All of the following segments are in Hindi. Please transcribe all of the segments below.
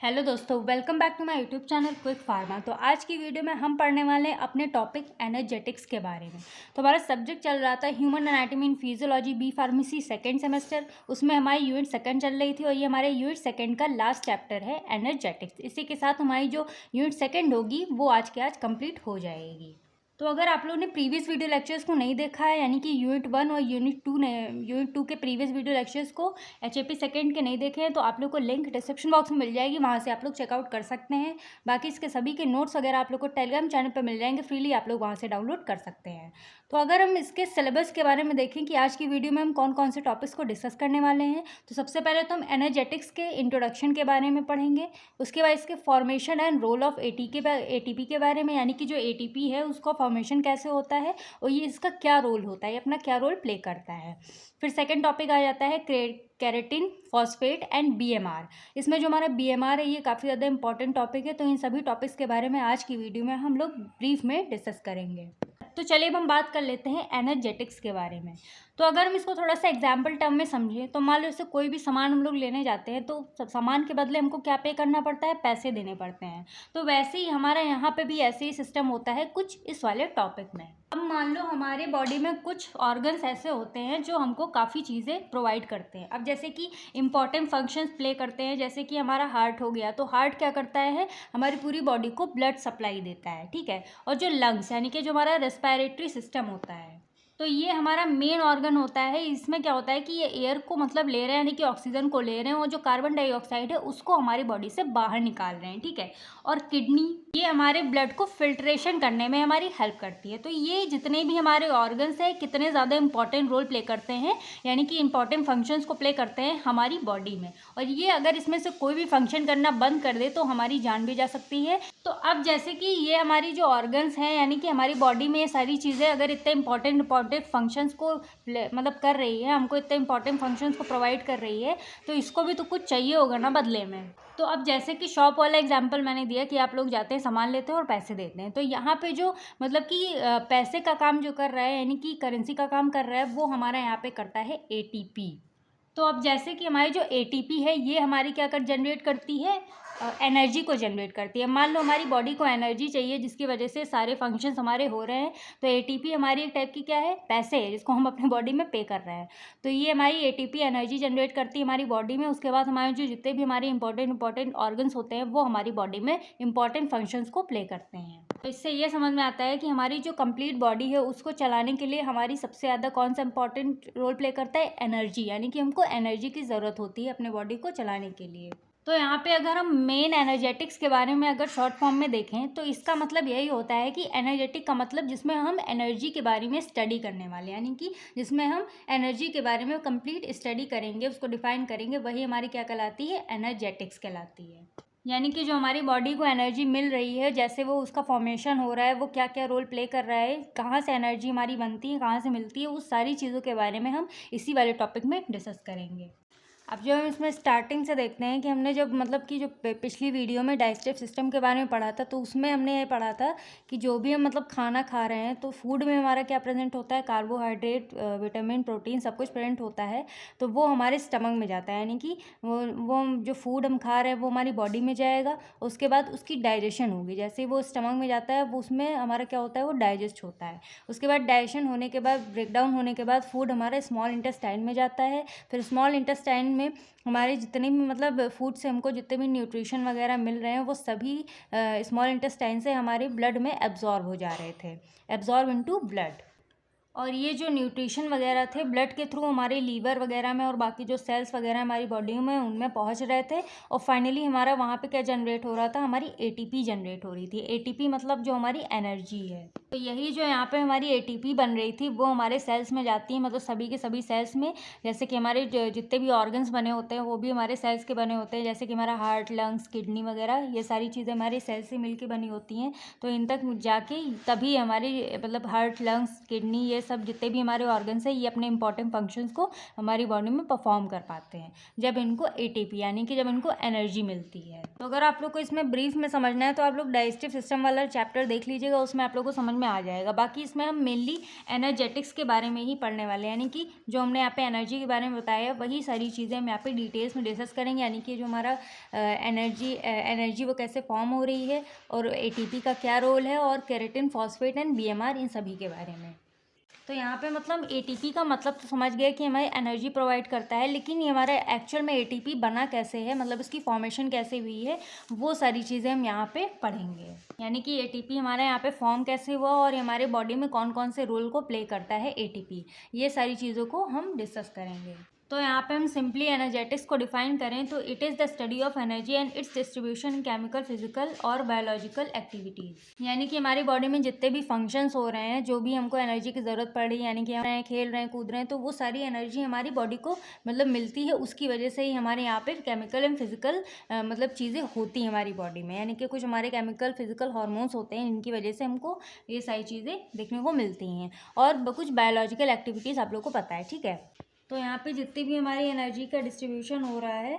हेलो दोस्तों, welcome back to my YouTube channel Quick Pharma. तो आज की वीडियो में हम पढ़ने वाले हैं अपने टॉपिक एनर्जेटिक्स के बारे में। तो हमारा सब्जेक्ट चल रहा था human anatomy and physiology B pharmacy second semester. उसमें हमारी यूनिट सेकंड चल रही थी और ये हमारे यूनिट सेकंड का लास्ट चैप्टर है एनर्जेटिक्स। इसी के साथ हमारी जो यूनिट सेकंड होगी वो आज के आज कंप्लीट हो जाएगी। तो अगर आप लोगों ने प्रीवियस वीडियो लेक्चर्स को नहीं देखा है, यानी कि यूनिट 1 और यूनिट 2 के प्रीवियस वीडियो लेक्चर्स को एचएपी सेकंड के नहीं देखे हैं, तो आप लोग को लिंक डिस्क्रिप्शन बॉक्स में मिल जाएगी, वहाँ से आप लोग चेकआउट कर सकते हैं। बाकी इसके सभी के नोट्स वगैरह आप लोग को टेलीग्राम चैनल पर मिल जाएंगे, फ्रीली आप लोग वहाँ से डाउनलोड कर सकते हैं। तो अगर हम इसके सिलेबस के बारे में देखें कि आज की वीडियो में हम कौन कौन से टॉपिक्स को डिस्कस करने वाले हैं, तो सबसे पहले तो हम एनर्जेटिक्स के इंट्रोडक्शन के बारे में पढ़ेंगे। उसके बाद इसके formation and role of ATP के बारे में, यानी कि जो एटीपी है उसका फॉर्मेशन कैसे होता है और ये इसका क्या रोल होता है, ये अपना क्या रोल प्ले करता है। फिर सेकंड टॉपिक आ जाता है केराटिन, फॉस्फेट एंड बीएमआर। इसमें जो हमारा बीएमआर है ये काफ़ी ज़्यादा इंपॉर्टेंट टॉपिक है, तो इन सभी टॉपिक्स के बारे में आज की वीडियो में हम लोग ब्रीफ में डिस्कस करेंगे। तो चलिए अब हम बात कर लेते हैं एनर्जेटिक्स के बारे में। तो अगर हम इसको थोड़ा सा एग्जाम्पल टर्म में समझें, तो मान लो जैसे कोई भी सामान हम लोग लेने जाते हैं तो सामान के बदले हमको क्या पे करना पड़ता है, पैसे देने पड़ते हैं। तो वैसे ही हमारा यहाँ पे भी ऐसे ही सिस्टम होता है कुछ इस वाले टॉपिक में। अब मान लो हमारे बॉडी में कुछ ऑर्गन्स ऐसे होते हैं जो हमको काफ़ी चीज़ें प्रोवाइड करते हैं। अब जैसे कि इंपॉर्टेंट फंक्शंस प्ले करते हैं, जैसे कि हमारा हार्ट हो गया, तो हार्ट क्या करता है, हमारी पूरी बॉडी को ब्लड सप्लाई देता है, ठीक है। और जो लंग्स यानी कि जो हमारा रेस्पिरेटरी सिस्टम होता है, तो ये हमारा मेन ऑर्गन होता है। इसमें क्या होता है कि ये एयर को मतलब ले रहे हैं, यानी कि ऑक्सीजन को ले रहे हैं, और जो कार्बन डाइऑक्साइड है उसको हमारी बॉडी से बाहर निकाल रहे हैं, ठीक है। और किडनी ये हमारे ब्लड को फिल्ट्रेशन करने में हमारी हेल्प करती है। तो ये जितने भी हमारे ऑर्गन्स हैं कितने ज़्यादा इंपॉर्टेंट रोल प्ले करते हैं, यानी कि इंपॉर्टेंट फंक्शंस को प्ले करते हैं हमारी बॉडी में। और ये अगर इसमें से कोई भी फंक्शन करना बंद कर दे तो हमारी जान भी जा सकती है। तो अब जैसे कि ये हमारी जो ऑर्गन्स हैं, यानी कि हमारी बॉडी में ये सारी चीज़ें अगर इतने इंपॉर्टेंट फंक्शंस को मतलब कर रही है, हमको इतने इंपॉर्टेंट फंक्शंस को प्रोवाइड कर रही है, तो इसको भी तो कुछ चाहिए होगा ना बदले में। तो अब जैसे कि शॉप वाला एग्जांपल मैंने दिया कि आप लोग जाते हैं, सामान लेते हैं और पैसे देते हैं, तो यहाँ पे जो मतलब कि पैसे का काम जो कर रहा है, यानी कि करेंसी का काम कर रहा है, वो हमारा यहाँ पे करता है एटीपी। तो अब जैसे कि हमारी जो एटीपी है ये हमारी क्या कर जनरेट करती है, एनर्जी को जनरेट करती है। मान लो हमारी बॉडी को एनर्जी चाहिए जिसकी वजह से सारे फंक्शंस हमारे हो रहे हैं, तो एटीपी हमारी एक टाइप की क्या है, पैसे है जिसको हम अपने बॉडी में पे कर रहे हैं। तो ये हमारी एटीपी एनर्जी जनरेट करती है हमारी बॉडी में। उसके बाद हमारे जो जितने भी हमारे इंपॉर्टेंट ऑर्गन्स होते हैं वो हमारी बॉडी में इंपॉर्टेंट फंक्शंस को प्ले करते हैं। तो इससे ये समझ में आता है कि हमारी जो कंप्लीट बॉडी है उसको चलाने के लिए हमारी सबसे ज़्यादा कौन सा इंपॉर्टेंट रोल प्ले करता है, एनर्जी, यानी कि हमको एनर्जी की ज़रूरत होती है अपने बॉडी को चलाने के लिए। तो यहाँ पे अगर हम मेन एनर्जेटिक्स के बारे में अगर शॉर्ट फॉर्म में देखें तो इसका मतलब यही होता है कि एनर्जेटिक का मतलब जिसमें हम एनर्जी के बारे में स्टडी करने वाले, यानी कि जिसमें हम एनर्जी के बारे में कंप्लीट स्टडी करेंगे, उसको डिफाइन करेंगे, वही हमारी क्या कहलाती है, एनर्जेटिक्स कहलाती है। यानी कि जो हमारी बॉडी को एनर्जी मिल रही है, जैसे वो उसका फॉर्मेशन हो रहा है, वो क्या क्या रोल प्ले कर रहा है, कहाँ से एनर्जी हमारी बनती है, कहाँ से मिलती है, उस सारी चीज़ों के बारे में हम इसी वाले टॉपिक में डिस्कस करेंगे। अब जो हम इसमें स्टार्टिंग से देखते हैं कि हमने जब मतलब कि जो पिछली वीडियो में डाइजेस्टिव सिस्टम के बारे में पढ़ा था, तो उसमें हमने ये पढ़ा था कि जो भी हम मतलब खाना खा रहे हैं तो फूड में हमारा क्या प्रेजेंट होता है, कार्बोहाइड्रेट, विटामिन, प्रोटीन सब कुछ प्रेजेंट होता है। तो वो हमारे स्टमक में जाता है, यानी कि वो जो फूड हम खा रहे हैं वो हमारी बॉडी में जाएगा। उसके बाद उसकी डाइजेशन होगी, जैसे वो स्टमक में जाता है वो उसमें हमारा क्या होता है, वो डाइजेस्ट होता है। उसके बाद डाइजेशन होने के बाद, ब्रेकडाउन होने के बाद फूड हमारे स्मॉल इंटेस्टाइन में जाता है। फिर स्मॉल इंटेस्टाइन में हमारे जितने भी मतलब फूड से हमको जितने भी न्यूट्रिशन वगैरह मिल रहे हैं वो सभी स्मॉल इंटेस्टाइन से हमारे ब्लड में एब्जॉर्ब हो जा रहे थे, एब्जॉर्ब इनटू ब्लड। और ये जो न्यूट्रिशन वगैरह थे ब्लड के थ्रू हमारे लीवर वगैरह में और बाकी जो सेल्स वगैरह हमारी बॉडी में उनमें पहुंच रहे थे। और फाइनली हमारा वहाँ पे क्या जनरेट हो रहा था, हमारी एटीपी जनरेट हो रही थी। एटीपी मतलब जो हमारी एनर्जी है। तो यही जो यहाँ पे हमारी एटीपी बन रही थी वो हमारे सेल्स में जाती है, मतलब सभी के सभी सेल्स में। जैसे कि हमारे जितने भी ऑर्गन्स बने होते हैं वो भी हमारे सेल्स के बने होते हैं, जैसे कि हमारा हार्ट, लंग्स, किडनी वगैरह, ये सारी चीज़ें हमारे सेल्स से मिलकर बनी होती हैं। तो इन तक जाके तभी हमारी मतलब हार्ट, लंग्स, किडनी ये ये सब जितने भी हमारे ऑर्गन्स हैं ये अपने इंपॉर्टेंट फंक्शंस को हमारी बॉडी में परफॉर्म कर पाते हैं जब इनको एटीपी यानी कि जब इनको एनर्जी मिलती है। तो अगर आप लोग को इसमें ब्रीफ में समझना है तो आप लोग डाइजेस्टिव सिस्टम वाला चैप्टर देख लीजिएगा, उसमें आप लोग को समझ में आ जाएगा। बाकी इसमें हम मेनली एनर्जेटिक्स के बारे में ही पढ़ने वाले हैं, यानी कि जो हमने यहाँ पे एनर्जी के बारे में बताया वही सारी चीज़ें हम यहाँ पे डिटेल्स में डिस्कस करेंगे, यानी कि जो हमारा एनर्जी वो कैसे फॉर्म हो रही है और एटीपी का क्या रोल है और केराटिन, फॉस्फेट एंड बीएमआर इन सभी के बारे में। तो यहाँ पे मतलब एटीपी का मतलब तो समझ गए कि हमें एनर्जी प्रोवाइड करता है, लेकिन ये हमारा एक्चुअल में एटीपी बना कैसे है, मतलब इसकी फॉर्मेशन कैसे हुई है, वो सारी चीज़ें हम यहाँ पे पढ़ेंगे। यानी कि एटीपी हमारे यहाँ पे फॉर्म कैसे हुआ और हमारे बॉडी में कौन कौन से रोल को प्ले करता है एटीपी, ये सारी चीज़ों को हम डिस्कस करेंगे। तो यहाँ पे हम सिंपली एनर्जेटिक्स को डिफाइन करें तो it is the study of energy and it's distribution in chemical, physical और बायोलॉजिकल एक्टिविटीज़। यानी कि हमारी बॉडी में जितने भी फंक्शंस हो रहे हैं, जो भी हमको एनर्जी की ज़रूरत पड़ रही है, यानी कि हम खेल रहे हैं, कूद रहे हैं, तो वो सारी एनर्जी हमारी बॉडी को मतलब मिलती है, उसकी वजह से ही हमारे यहाँ पे केमिकल एंड फिजिकल मतलब चीज़ें होती हैं हमारी बॉडी में। यानी कि कुछ हमारे केमिकल, फिजिकल हार्मोन्स होते हैं, इनकी वजह से हमको ये सारी चीज़ें देखने को मिलती हैं, और कुछ बायोलॉजिकल एक्टिविटीज़ आप लोग को पता है, ठीक है। तो यहाँ पे जितनी भी हमारी एनर्जी का डिस्ट्रीब्यूशन हो रहा है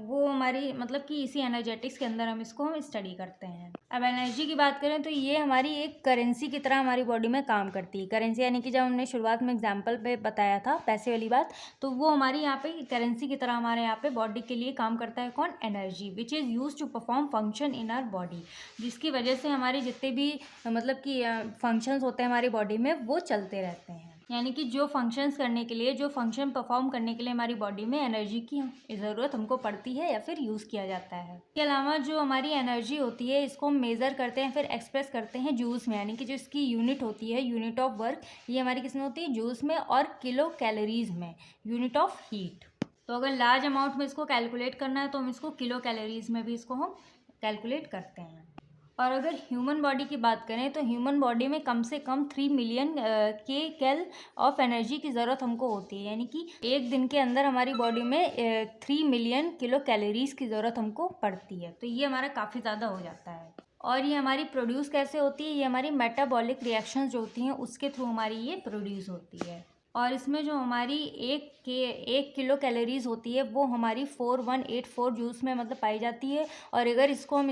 वो हमारी मतलब कि इसी एनर्जेटिक्स के अंदर हम स्टडी करते हैं। अब एनर्जी की बात करें तो ये हमारी एक करेंसी की तरह हमारी बॉडी में काम करती है। करेंसी यानी कि जब हमने शुरुआत में एग्जांपल पे बताया था पैसे वाली बात, तो वो हमारी यहाँ पे करेंसी की तरह हमारे यहाँ पे बॉडी के लिए काम करता है। कौन? Energy, which is use to perform function in our body, जिसकी वजह से हमारे जितने भी मतलब कि फंक्शंस होते हैं हमारी बॉडी में वो चलते रहते हैं। यानी कि जो फंक्शंस करने के लिए, जो फंक्शन परफॉर्म करने के लिए हमारी बॉडी में एनर्जी की ज़रूरत हमको पड़ती है या फिर यूज़ किया जाता है। इसके अलावा जो हमारी एनर्जी होती है इसको हम मेज़र करते हैं, फिर एक्सप्रेस करते हैं जूल्स में, यानी कि जो इसकी यूनिट होती है, यूनिट ऑफ वर्क, ये हमारी किस में होती है? जूल्स में, और किलो कैलोरीज में, यूनिट ऑफ हीट। तो अगर लार्ज अमाउंट में इसको कैलकुलेट करना है तो हम इसको किलो कैलोरीज में भी इसको हम कैलकुलेट करते हैं। और अगर ह्यूमन बॉडी की बात करें तो ह्यूमन बॉडी में कम से कम 3 मिलियन के कैल ऑफ एनर्जी की ज़रूरत हमको होती है। यानी कि एक दिन के अंदर हमारी बॉडी में 3 मिलियन किलो कैलोरीज की ज़रूरत हमको पड़ती है। तो ये हमारा काफ़ी ज़्यादा हो जाता है। और ये हमारी प्रोड्यूस कैसे होती है? ये हमारी मेटाबॉलिक रिएक्शंस जो होती हैं उसके थ्रू हमारी ये प्रोड्यूस होती है। और इसमें जो हमारी एक किलो कैलोरीज होती है वो हमारी 4184 जूस में मतलब पाई जाती है। और अगर इसको हम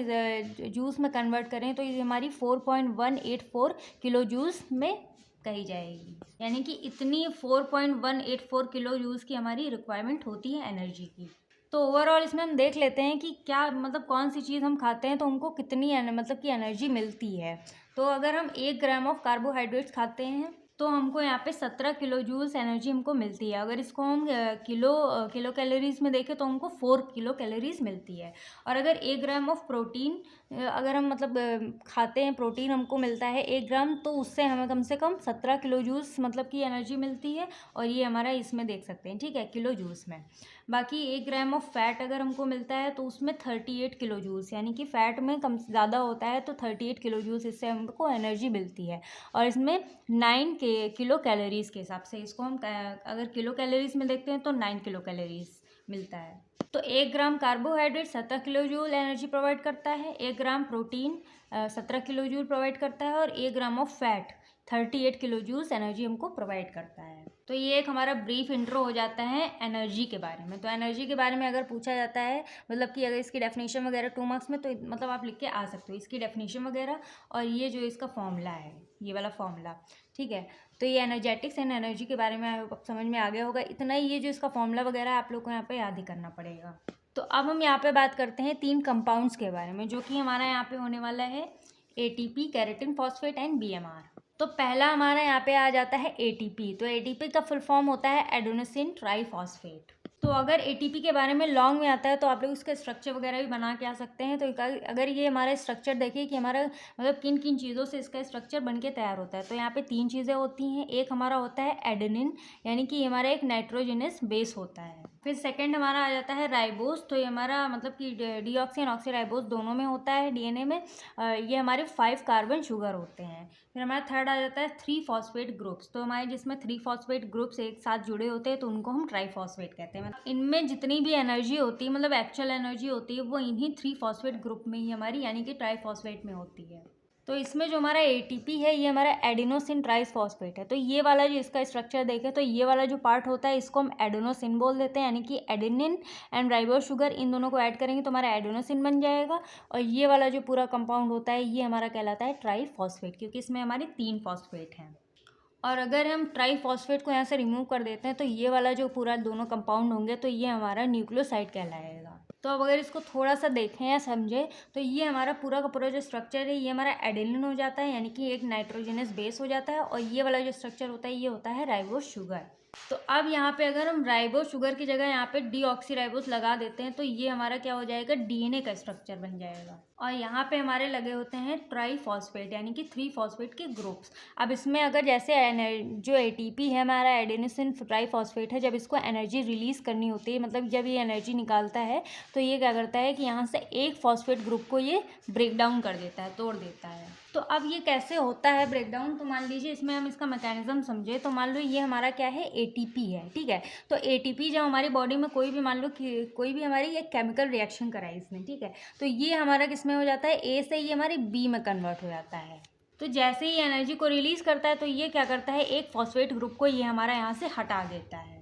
जूस में कन्वर्ट करें तो ये हमारी 4.184 किलो जूस में कही जाएगी। यानी कि इतनी 4.184 किलो जूस की हमारी रिक्वायरमेंट होती है एनर्जी की। तो ओवरऑल इसमें हम देख लेते हैं कि क्या मतलब कौन सी चीज़ हम खाते हैं तो हमको कितनी मतलब कि एनर्जी मिलती है। तो अगर हम 1 ग्राम ऑफ कार्बोहाइड्रेट्स खाते हैं तो हमको यहाँ पे 17 किलो जूल्स एनर्जी हमको मिलती है। अगर इसको हम किलो कैलोरीज में देखें तो हमको 4 किलो कैलोरीज मिलती है। और अगर 1 ग्राम ऑफ प्रोटीन अगर हम मतलब खाते हैं, प्रोटीन हमको मिलता है 1 ग्राम, तो उससे हमें कम से कम 17 किलो जूल्स मतलब की एनर्जी मिलती है। और ये हमारा इसमें देख सकते हैं, ठीक है, किलो जूल्स में। बाकी 1 ग्राम ऑफ फैट अगर हमको मिलता है तो उसमें 38 किलो जूल्स, यानी कि फ़ैट में कम ज़्यादा होता है तो 38 किलो जूल्स इससे हमको एनर्जी मिलती है। और इसमें 9 किलो कैलोरीज़ के हिसाब से इसको हम अगर किलो कैलोरीज़ में देखते हैं तो 9 किलो कैलोरीज़ मिलता है। तो 1 gram carbohydrate 17 kilo joule energy provide करता है, 1 gram protein 17 kilo joule provide करता है, और 1 gram of fat 38 kilo joules energy हमको प्रोवाइड करता है। तो ये एक हमारा ब्रीफ इंट्रो हो जाता है एनर्जी के बारे में। तो एनर्जी के बारे में अगर पूछा जाता है मतलब कि अगर इसकी डेफिनेशन वगैरह 2 मार्क्स में, तो मतलब आप लिख के आ सकते हो इसकी डेफिनेशन वगैरह, और ये जो इसका फॉर्मूला है, ये वाला फॉर्मूला, ठीक है। तो ये एनर्जेटिक्स एंड एनर्जी के बारे में आप समझ में आ गया होगा। इतना ही, ये जो इसका फॉर्मूला वगैरह आप लोग को यहाँ पे याद ही करना पड़ेगा। तो अब हम यहाँ पे बात करते हैं 3 कंपाउंड्स के बारे में, जो कि हमारा यहाँ पे होने वाला है ATP, keratin, phosphate and BMR. तो पहला हमारा यहाँ पे आ जाता है एटीपी। तो एटीपी का फुल फॉर्म होता है एडेनोसिन ट्राइफॉस्फेट। तो अगर एटीपी के बारे में लॉन्ग में आता है तो आप लोग इसका स्ट्रक्चर वगैरह भी बना के आ सकते हैं। तो अगर ये हमारा स्ट्रक्चर देखिए कि हमारा मतलब किन किन चीज़ों से इसका स्ट्रक्चर बन के तैयार होता है, तो यहाँ पे 3 चीज़ें होती हैं। एक हमारा होता है एडेनिन, यानी कि हमारा एक नाइट्रोजनस बेस होता है। फिर सेकंड हमारा आ जाता है राइबोस। तो ये हमारा मतलब कि डीऑक्सी एंड ऑक्सीराइबोस दोनों में होता है डीएनए में। ये हमारे 5 कार्बन शुगर होते हैं। फिर हमारा थर्ड आ जाता है 3 फॉस्फेट ग्रुप्स। तो हमारे जिसमें 3 फॉस्फेट ग्रुप्स एक साथ जुड़े होते हैं तो उनको हम ट्राइफॉस्फेट कहते हैं। इनमें जितनी भी एनर्जी होती है, मतलब एक्चुअल एनर्जी होती है, वो इन्हीं 3 फॉस्फेट ग्रुप में ही हमारी यानी कि ट्राइफॉस्फेट में होती है। तो इसमें जो हमारा एटीपी है ये हमारा एडिनोसिन ट्राइफॉस्फेट है। तो ये वाला जो इसका स्ट्रक्चर देखें तो ये वाला जो पार्ट होता है इसको हम एडेनोसिन बोल देते हैं, यानी कि adenine and ribose sugar in दोनों को ऐड करेंगे तो हमारा एडेनोसिन बन जाएगा। और ये वाला जो पूरा कंपाउंड होता है ये हमारा कहलाता है ट्राइफॉस्फेट, क्योंकि इसमें हमारे 3 फॉस्फेट हैं। और अगर हम ट्राइफॉस्फेट को यहाँ से रिमूव कर देते हैं तो ये वाला जो पूरा दोनों कंपाउंड होंगे तो ये हमारा न्यूक्लियोसाइड कहलाएगा। तो अब अगर इसको थोड़ा सा देखें या समझें तो ये हमारा पूरा का पूरा जो स्ट्रक्चर है ये हमारा एडेनिन हो जाता है, यानी कि एक नाइट्रोजनस बेस हो जाता है। और ये वाला जो स्ट्रक्चर होता है ये होता है राइबोस शुगर। तो अब यहाँ पे अगर हम राइबोस शुगर की जगह यहाँ पे डीऑक्सीराइबोस लगा देते हैं तो ये हमारा क्या हो जाएगा, डीएनए का स्ट्रक्चर बन जाएगा। और यहाँ पे हमारे लगे होते हैं ट्राइफॉस्फेट, यानी कि 3 फॉस्फेट के ग्रुप्स। अब इसमें अगर जैसे जो एटीपी है हमारा एडेनोसिन ट्राइफॉस्फेट है, जब इसको एनर्जी रिलीज़ करनी होती है, मतलब जब ये एनर्जी निकालता है तो ये क्या करता है कि यहाँ से एक फॉस्फेट ग्रुप को ये ब्रेक डाउन कर देता है, तोड़ देता है। तो अब ये कैसे होता है ब्रेक डाउन, तो मान लीजिए इसमें हम इसका मैकेनिज्म समझे तो मान लो ये हमारा क्या है, एटीपी है, ठीक है। तो एटीपी जब हमारी बॉडी में कोई भी मान लो कि कोई भी हमारी एक केमिकल रिएक्शन कराई इसने, ठीक है, तो ये हमारा किस में हो जाता है, ए से ये हमारी बी में कन्वर्ट हो जाता है। तो जैसे ही एनर्जी को रिलीज़ करता है तो ये क्या करता है, एक फॉस्फेट ग्रुप को ये हमारा यहाँ से हटा देता है।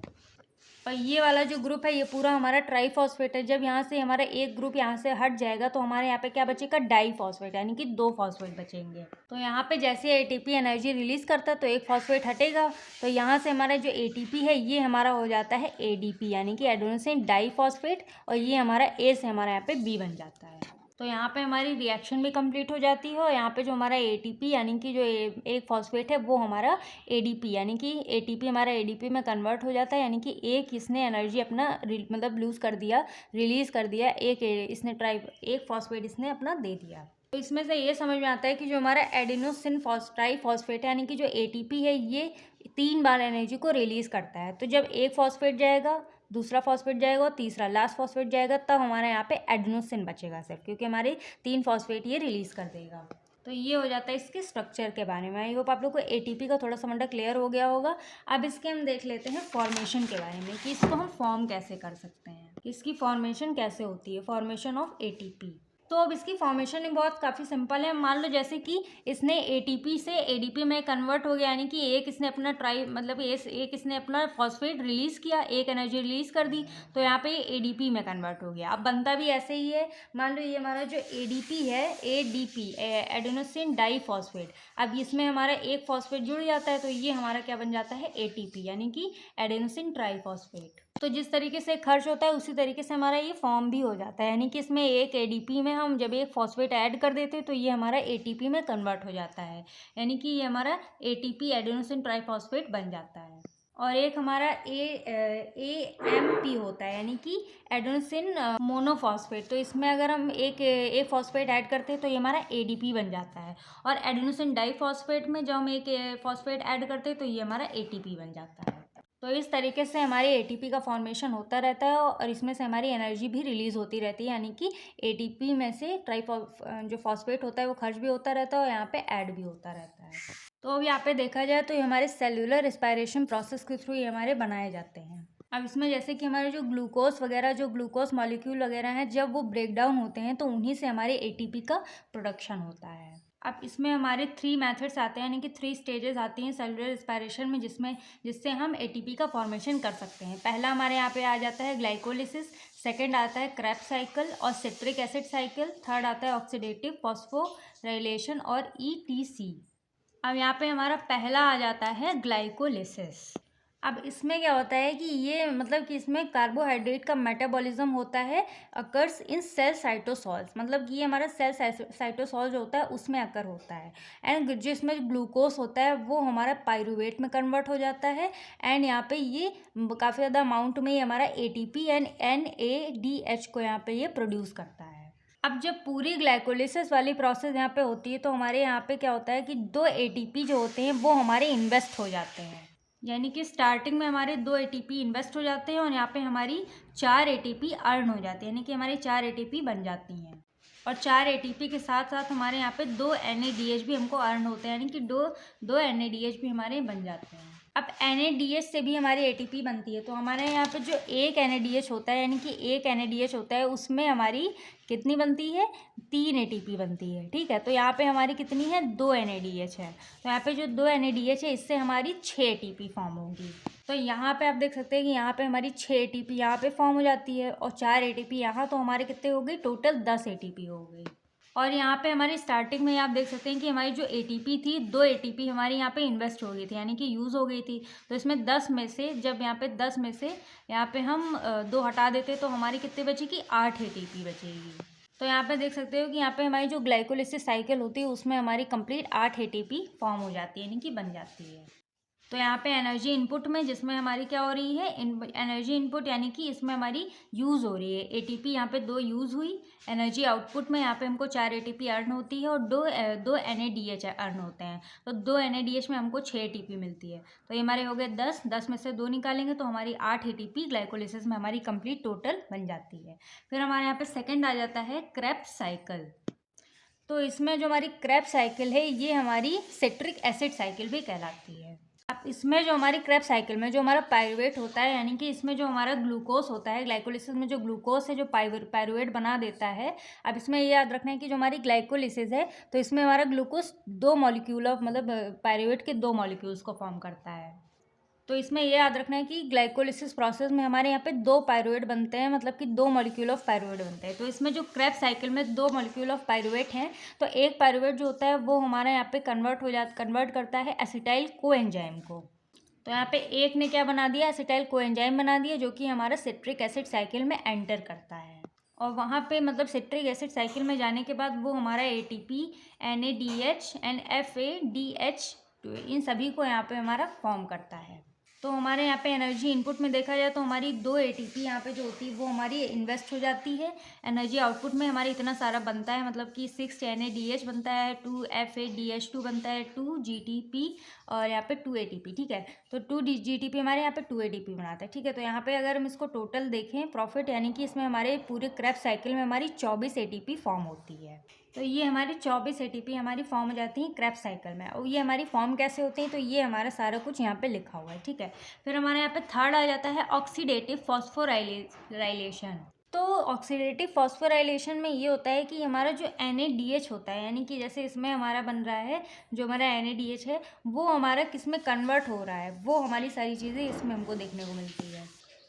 और ये वाला जो ग्रुप है ये पूरा हमारा ट्राइफॉस्फेट है। जब यहाँ से हमारा एक ग्रुप यहाँ से हट जाएगा तो हमारे यहाँ पे क्या बचेगा, डाईफॉस्फेट, यानी कि 2 फॉस्फेट बचेंगे। तो यहाँ पे जैसे एटीपी एनर्जी रिलीज़ करता है तो एक फॉस्फेट हटेगा, तो यहाँ से हमारा जो एटीपी है ये हमारा हो जाता है एडीपी, यानी कि एडेनोसिन डाईफॉस्फेट। और ये हमारा ए से हमारा यहाँ पे बी बन जाता है। तो यहाँ पे हमारी रिएक्शन भी कंप्लीट हो जाती है। और यहाँ पे जो हमारा एटीपी यानी कि जो एक फॉस्फेट है वो हमारा एडीपी, यानी कि एटीपी हमारा एडीपी में कन्वर्ट हो जाता है, यानी कि एक इसने एनर्जी अपना मतलब लूज़ कर दिया, रिलीज़ कर दिया, एक फॉस्फेट इसने अपना दे दिया। तो इसमें से ये समझ में आता है कि जो हमारा एडिनोसिन ट्राइफॉस्फेट है, यानी कि जो एटीपी है ये 3 बार एनर्जी को रिलीज़ करता है। तो जब एक फॉस्फेट जाएगा, दूसरा फॉस्फेट जाएगा और तीसरा लास्ट फॉस्फेट जाएगा, तब हमारे यहाँ पे एडेनोसिन बचेगा सिर्फ, क्योंकि हमारे 3 फॉस्फेट ये रिलीज़ कर देगा। तो ये हो जाता है इसके स्ट्रक्चर के बारे में। आई होप आप लोग को एटीपी का थोड़ा सा फंडा क्लियर हो गया होगा। अब इसके हम देख लेते हैं फॉर्मेशन के बारे में कि इसको हम फॉर्म कैसे कर सकते हैं, इसकी फॉर्मेशन कैसे होती है, फॉर्मेशन ऑफ एटीपी। तो अब इसकी फॉर्मेशन भी बहुत काफ़ी सिंपल है। मान लो जैसे कि इसने एटीपी से एडीपी में कन्वर्ट हो गया, यानी कि एक इसने अपना एक इसने अपना फॉस्फेट रिलीज़ किया, एक एनर्जी रिलीज़ कर दी, तो यहाँ पे एडीपी में कन्वर्ट हो गया। अब बनता भी ऐसे ही है। मान लो ये हमारा जो एडीपी है, एडीपी एडेनोसिन डाईफॉस्फेट, अब इसमें हमारा एक फॉस्फेट जुड़ जाता है तो ये हमारा क्या बन जाता है, एटीपी, यानी कि एडेनोसिन ट्राइफॉस्फेट। तो जिस तरीके से खर्च होता है उसी तरीके से हमारा ये फॉर्म भी हो जाता है, यानी कि इसमें एक एडीपी में हम जब एक फॉस्फेट ऐड कर देते हैं तो ये हमारा एटीपी में कन्वर्ट हो जाता है, यानी कि ये हमारा एटीपी एडेनोसिन ट्राइफॉस्फेट बन जाता है। और एक हमारा एएमपी होता है, यानी कि एडेनोसिन मोनोफॉस्फेट। तो इसमें अगर हम एक फॉस्फेट ऐड करते हैं तो ये हमारा एडीपी बन जाता है। और एडेनोसिन डाईफॉस्फेट में जब हम एक फॉस्फेट ऐड करते हैं तो ये हमारा एटीपी बन जाता है। तो इस तरीके से हमारे एटीपी का फॉर्मेशन होता रहता है और इसमें से हमारी एनर्जी भी रिलीज़ होती रहती है, यानी कि एटीपी में से जो फॉस्फेट होता है वो खर्च भी होता रहता है और यहाँ पे ऐड भी होता रहता है। तो अब यहाँ पे देखा जाए तो ये हमारे सेल्यूलर रेस्पिरेशन प्रोसेस के थ्रू ये हमारे बनाए जाते हैं। अब इसमें जैसे कि हमारे जो ग्लूकोज वगैरह, जो ग्लूकोज मॉलिक्यूल वगैरह हैं, जब वो ब्रेक डाउन होते हैं तो उन्हीं से हमारे एटीपी का प्रोडक्शन होता है। अब इसमें हमारे 3 मेथड्स आते हैं, यानी कि 3 स्टेजेस आती हैं सेलुलर रेस्पिरेशन में, जिससे हम एटीपी का फॉर्मेशन कर सकते हैं। पहला हमारे यहाँ पे आ जाता है ग्लाइकोलिसिस, सेकंड आता है क्रेब्स साइकिल और सिट्रिक एसिड साइकिल, थर्ड आता है ऑक्सीडेटिव फॉस्फोराइलेशन और ईटीसी। अब यहाँ पे हमारा पहला आ जाता है ग्लाइकोलिसिस। अब इसमें क्या होता है कि ये मतलब कि इसमें कार्बोहाइड्रेट का मेटाबॉलिज्म होता है, अकर्स इन सेल साइटोसॉल्स, मतलब कि ये हमारा सेल साइटोसॉल जो होता है उसमें अकर होता है। एंड जो इसमें ग्लूकोज होता है वो हमारा पायरूवेट में कन्वर्ट हो जाता है। एंड यहाँ पे ये काफ़ी ज़्यादा अमाउंट में ये हमारा एटीपी एंड NADH को यहाँ पे ये प्रोड्यूस करता है। अब जब पूरी ग्लाइकोलिसिस वाली प्रोसेस यहाँ पे होती है तो हमारे यहाँ पे क्या होता है कि 2 एटीपी जो होते हैं वो हमारे इन्वेस्ट हो जाते हैं, यानी कि स्टार्टिंग में हमारे 2 एटीपी इन्वेस्ट हो जाते हैं और यहाँ पे हमारी 4 एटीपी अर्न हो जाती है, यानी कि हमारी 4 एटीपी बन जाती हैं। और 4 एटीपी के साथ साथ हमारे यहाँ पे 2 NADH भी हमको अर्न होते हैं, यानी कि दो NADH भी हमारे बन जाते हैं। अब NADH से भी हमारी ATP बनती है। तो हमारे यहाँ पे जो एक NADH होता है, यानी कि एक NADH होता है, उसमें हमारी कितनी बनती है, 3 ATP बनती है। ठीक है, तो यहाँ पे हमारी कितनी है, 2 NADH है। तो यहाँ पे जो 2 NADH है, इससे हमारी 6 ATP फॉर्म होगी। तो यहाँ पे आप देख सकते हैं कि यहाँ पे हमारी 6 ATP यहाँ पे फॉर्म हो जाती है और 4 ATP यहाँ, तो हमारे कितने हो गई, टोटल 10 ATP हो गई। और यहाँ पे हमारी स्टार्टिंग में आप देख सकते हैं कि हमारी जो ATP थी, 2 ATP हमारी यहाँ पे इन्वेस्ट हो गई थी, यानी कि यूज़ हो गई थी। तो इसमें 10 में से, जब यहाँ पे 10 में से यहाँ पे हम 2 हटा देते तो हमारी कितनी बचेगी, 8 ATP बचेगी। तो यहाँ पे देख सकते हो कि यहाँ पे हमारी जो ग्लाइकोलिसिस साइकिल होती है, उसमें हमारी कंप्लीट 8 ATP फॉर्म हो जाती है, यानी कि बन जाती है। तो यहाँ पे एनर्जी इनपुट में, जिसमें हमारी क्या हो रही है, एनर्जी इनपुट, यानी कि इसमें हमारी यूज़ हो रही है। ATP यहाँ पे 2 यूज़ हुई। एनर्जी आउटपुट में यहाँ पे हमको 4 ATP अर्न होती है और दो NADH अर्न होते हैं। तो 2 NADH में हमको 6 ATP मिलती है। तो ये हमारे हो गए 10 में से 2 निकालेंगे तो हमारी 8 ATP ग्लाइकोलिसिस में हमारी कंप्लीट टोटल बन जाती है। फिर हमारे यहाँ पे सेकेंड आ जाता है क्रेब्स साइकिल। तो इसमें जो हमारी क्रेब्स साइकिल है, ये हमारी सिट्रिक एसिड साइकिल भी कहलाती है। अब इसमें जो हमारी क्रेब्स साइकिल में जो हमारा पाइरुवेट होता है, यानी कि इसमें जो हमारा ग्लूकोज होता है, ग्लाइकोलिसिस में जो ग्लूकोज है जो पाइरुवेट बना देता है। अब इसमें ये याद रखना है कि जो हमारी ग्लाइकोलिसिस है, तो इसमें हमारा ग्लूकोज 2 मॉलिक्यूल ऑफ, मतलब पाइरुवेट के 2 मॉलिक्यूल्स को फॉर्म करता है। तो इसमें ये याद रखना है कि ग्लाइकोलिसिस प्रोसेस में हमारे यहाँ पे 2 पाइरुवेट बनते हैं, मतलब कि 2 मॉलिक्यूल ऑफ पाइरुवेट बनते हैं। तो इसमें जो क्रेब्स साइकिल में 2 मॉलिक्यूल ऑफ पाइरुवेट हैं, तो एक पाइरुवेट जो होता है वो हमारे यहाँ पे कन्वर्ट करता है एसिटाइल कोएंजाइम को। तो यहाँ पे एक ने क्या बना दिया, एसिटाइल कोएंजाइम बना दिया, जो कि हमारा सिट्रिक एसिड साइकिल में एंटर करता है। और वहाँ पे मतलब सिट्रिक एसिड साइकिल में जाने के बाद वो हमारा ATP, NADH एंड FADH इन सभी को यहाँ पे हमारा फॉर्म करता है। तो हमारे यहाँ पे एनर्जी इनपुट में देखा जाए तो हमारी 2 ATP यहाँ पे जो होती है वो हमारी इन्वेस्ट हो जाती है। एनर्जी आउटपुट में हमारी इतना सारा बनता है, मतलब कि 6 NADH बनता है, 2 FADH2 बनता है, 2 GTP और यहाँ पे 2 ATP। ठीक है, तो 2 GTP हमारे यहाँ पे 2 ATP बनाता है। ठीक है, तो यहाँ पे अगर हम इसको टोटल देखें प्रॉफिट, यानी कि इसमें हमारे पूरे क्रेब्स साइकिल में हमारी 24 ATP फॉर्म होती है। तो ये हमारी 24 ATP हमारी फॉर्म हो जाती है क्रेब्स साइकिल में। और ये हमारी फॉर्म कैसे होती हैं, तो ये हमारा सारा कुछ यहाँ पे लिखा हुआ है। ठीक है, फिर हमारे यहाँ पे थर्ड आ जाता है ऑक्सीडेटिव फॉस्फोराइलेशन। तो ऑक्सीडेटिव फॉस्फोराइलेशन में ये होता है कि हमारा जो NADH होता है, यानी कि जैसे इसमें हमारा बन रहा है, जो हमारा NADH है वो हमारा किस में कन्वर्ट हो रहा है, वो हमारी सारी चीज़ें इसमें हमको देखने को मिलती है।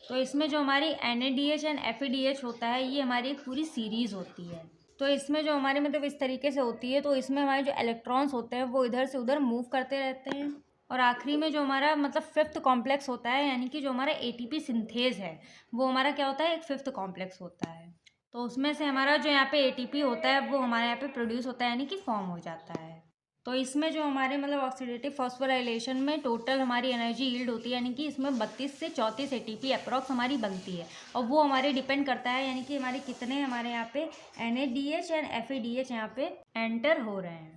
तो इसमें जो हमारी NADH एंड FADH होता है, ये हमारी एक पूरी सीरीज़ होती है। तो इसमें जो हमारे मतलब इस तरीके से होती है, तो इसमें हमारे जो इलेक्ट्रॉन्स होते हैं वो इधर से उधर मूव करते रहते हैं। और आखिरी में जो हमारा मतलब 5th कॉम्प्लेक्स होता है, यानी कि जो हमारा ATP सिंथेज है, वो हमारा क्या होता है, एक 5th कॉम्प्लेक्स होता है। तो उसमें से हमारा जो यहाँ पे ATP होता है वो हमारे यहाँ पे प्रोड्यूस होता है, यानी कि फॉर्म हो जाता है। तो इसमें जो हमारे मतलब ऑक्सीडेटिव फॉस्फोराइलेशन में टोटल हमारी एनर्जी यील्ड होती है, यानी कि इसमें 32 से 34 ATP अप्रॉक्स हमारी बनती है। और वो हमारे डिपेंड करता है, यानी कि हमारे कितने हमारे यहाँ पे NADH एंड FADH यहाँ पे एंटर हो रहे हैं।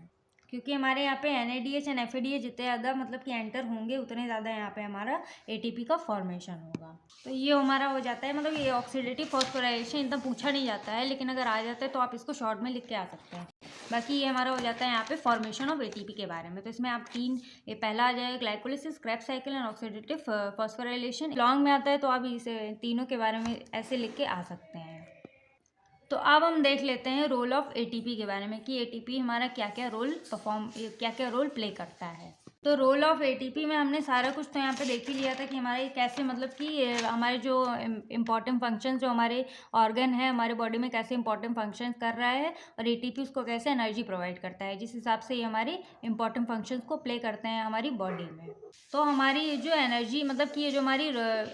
क्योंकि हमारे यहाँ पे NADH एंड FADH जितने ज़्यादा मतलब कि एंटर होंगे, उतने ज़्यादा यहाँ पे हमारा ATP का फॉर्मेशन होगा। तो ये हमारा हो जाता है, मतलब ये ऑक्सीडेटिव फॉस्फोराइलेशन इतना पूछा नहीं जाता है, लेकिन अगर आ जाता है तो आप इसको शॉर्ट में लिख के आ सकते हैं। बाकी ये हमारा हो जाता है यहाँ पे फॉर्मेशन ऑफ ATP के बारे में। तो इसमें आप ये पहला आ जाएगा glycolysis, Krebs cycle and oxidative phosphorylation. Long में आता है तो आप इसे तीनों के बारे में ऐसे लिख के आ सकते हैं। तो अब हम देख लेते हैं रोल ऑफ ATP के बारे में कि ATP हमारा क्या क्या रोल प्ले करता है। तो रोल ऑफ ATP में हमने सारा कुछ तो यहाँ पे देख ही लिया था कि हमारे कैसे मतलब कि हमारे जो इम्पॉर्टेंट फंक्शन जो हमारे ऑर्गन है हमारे बॉडी में कैसे इंपॉर्टेंट फंक्शन कर रहा है और ATP उसको कैसे एनर्जी प्रोवाइड करता है, जिस हिसाब से ये हमारे इंपॉर्टेंट फंक्शंस को प्ले करते हैं हमारी बॉडी में। तो हमारी जो एनर्जी मतलब कि ये जो हमारी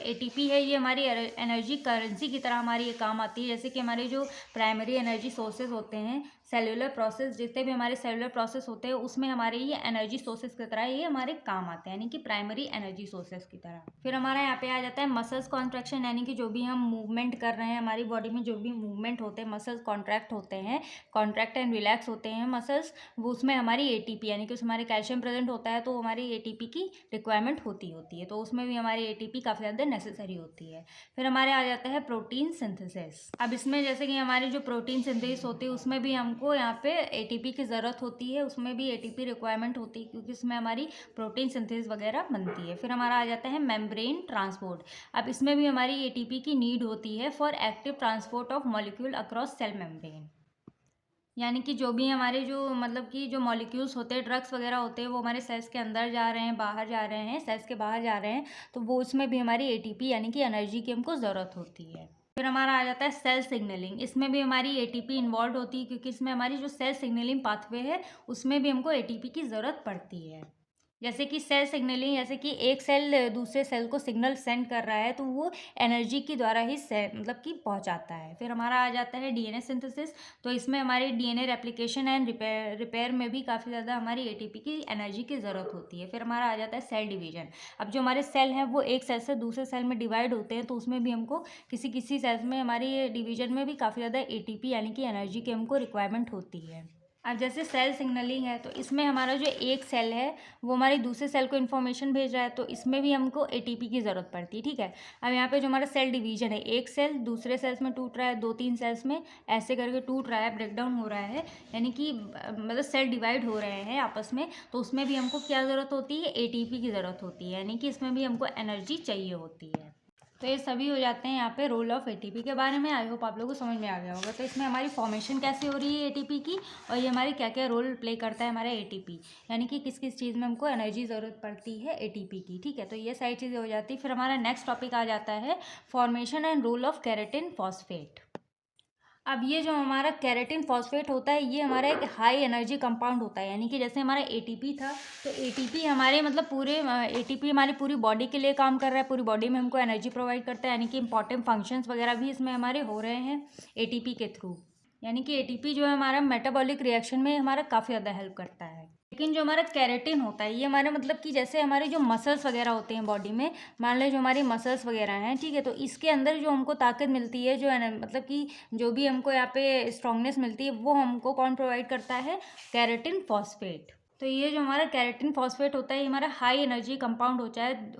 ATP है, ये हमारी एनर्जी करेंसी की तरह हमारी ये काम आती है। जैसे कि हमारे जो प्राइमरी एनर्जी सोर्सेज होते हैं, सेलुलर प्रोसेस, जितने भी हमारे सेलुलर प्रोसेस होते हैं उसमें हमारे ये एनर्जी सोर्सेज की तरह ये हमारे काम आते हैं, यानी कि प्राइमरी एनर्जी सोर्सेज की तरह। फिर हमारा यहाँ पे आ जाता है मसल्स कॉन्ट्रैक्शन, यानी कि जो भी हम मूवमेंट कर रहे हैं हमारी बॉडी में, जो भी मूवमेंट होते हैं मसल्स कॉन्ट्रैक्ट होते हैं, कॉन्ट्रैक्ट एंड रिलैक्स होते हैं मसल्स, वो उसमें हमारी ATP यानी कि उसमें हमारे कैल्शियम प्रेजेंट होता है, तो हमारी ATP की रिक्वायरमेंट होती है, तो उसमें भी हमारी ATP काफ़ी ज़्यादा नेसेसरी होती है। फिर हमारे आ जाता है प्रोटीन सिंथेसिस। अब इसमें जैसे कि हमारी जो प्रोटीन सिंथेसिस होती है उसमें भी हमको यहाँ पे ATP की ज़रूरत होती है, उसमें भी ATP रिक्वायरमेंट होती है, क्योंकि उसमें हमारी हमारी प्रोटीन सिंथेसिस वगैरह बनती है। फिर हमारा आ जाता है मेम्ब्रेन ट्रांसपोर्ट। अब इसमें भी हमारी एटीपी की नीड होती है for active transport of molecule across cell membrane. यानी कि जो भी हमारे जो मतलब कि जो मॉलिक्यूल्स होते हैं, ड्रग्स वगैरह होते हैं, वो हमारे सेल्स के अंदर जा रहे हैं, बाहर जा रहे हैं, सेल्स के बाहर जा रहे हैं, तो वो उसमें भी हमारी एटीपी यानी कि एनर्जी की हमको ज़रूरत होती है। फिर हमारा आ जाता है सेल सिग्नलिंग। इसमें भी हमारी एटीपी इन्वॉल्व होती है, क्योंकि इसमें हमारी जो सेल सिग्नलिंग पाथवे है उसमें भी हमको एटीपी की ज़रूरत पड़ती है। जैसे कि सेल सिग्नलिंग, जैसे कि एक सेल दूसरे सेल को सिग्नल सेंड कर रहा है, तो वो एनर्जी के द्वारा ही मतलब कि पहुंचाता है। फिर हमारा आ जाता है डीएनए सिंथेसिस। तो इसमें हमारी डीएनए रेप्लिकेशन एंड रिपेयर में भी काफ़ी ज़्यादा हमारी एटीपी की एनर्जी की ज़रूरत होती है। फिर हमारा आ जाता है सेल डिवीजन। अब जो हमारे सेल हैं वो एक सेल से दूसरे सेल में डिवाइड होते हैं, तो उसमें भी हमको किसी किसी सेल्स में हमारी डिवीजन में भी काफ़ी ज़्यादा एटीपी यानी कि एनर्जी की हमको रिक्वायरमेंट होती है। अब जैसे सेल सिग्नलिंग है, तो इसमें हमारा जो एक सेल है वो हमारे दूसरे सेल को इन्फॉर्मेशन भेज रहा है, तो इसमें भी हमको एटीपी की ज़रूरत पड़ती है। ठीक है। अब यहाँ पे जो हमारा सेल डिवीजन है, एक सेल दूसरे सेल्स में टूट रहा है, 2-3 सेल्स में ऐसे करके टूट रहा है, ब्रेक डाउन हो रहा है, यानी कि मतलब सेल डिवाइड हो रहे हैं आपस में, तो उसमें भी हमको क्या ज़रूरत होती है, एटीपी की ज़रूरत होती है, यानी कि इसमें भी हमको एनर्जी चाहिए होती है। तो ये सभी हो जाते हैं यहाँ पे रोल ऑफ एटीपी के बारे में। आई होप आप लोगों को समझ में आ गया होगा। तो इसमें हमारी फॉर्मेशन कैसे हो रही है एटीपी की, और ये हमारी क्या क्या रोल प्ले करता है हमारा एटीपी, यानी कि किस किस चीज़ में हमको एनर्जी ज़रूरत पड़ती है एटीपी की। ठीक है, तो ये सारी चीज़ें हो जाती है। फिर हमारा नेक्स्ट टॉपिक आ जाता है formation and role of creatine phosphate. अब ये जो हमारा केराटिन फॉस्फेट होता है, ये हमारा एक हाई एनर्जी कंपाउंड होता है, यानी कि जैसे हमारा एटीपी था, तो एटीपी हमारे मतलब पूरे एटीपी हमारी पूरी बॉडी के लिए काम कर रहा है, पूरी बॉडी में हमको एनर्जी प्रोवाइड करता है, यानी कि इंपॉर्टेंट फंक्शंस वगैरह भी इसमें हमारे हो रहे हैं एटीपी के थ्रू। यानी कि एटीपी जो है हमारा मेटाबॉलिक रिएक्शन में हमारा काफ़ी ज़्यादा हेल्प करता है। लेकिन जो हमारा केराटिन होता है, ये हमारे मतलब कि जैसे हमारे जो मसल्स वगैरह होते हैं बॉडी में, मान लो जो हमारी मसल्स वगैरह हैं, ठीक है, तो इसके अंदर जो हमको ताकत मिलती है, जो मतलब कि जो भी हमको यहाँ पे स्ट्रांगनेस मिलती है, वो हमको कौन प्रोवाइड करता है, केराटिन फॉस्फेट। तो ये जो हमारा केराटिन फॉस्फेट होता है, ये हमारा हाई एनर्जी कंपाउंड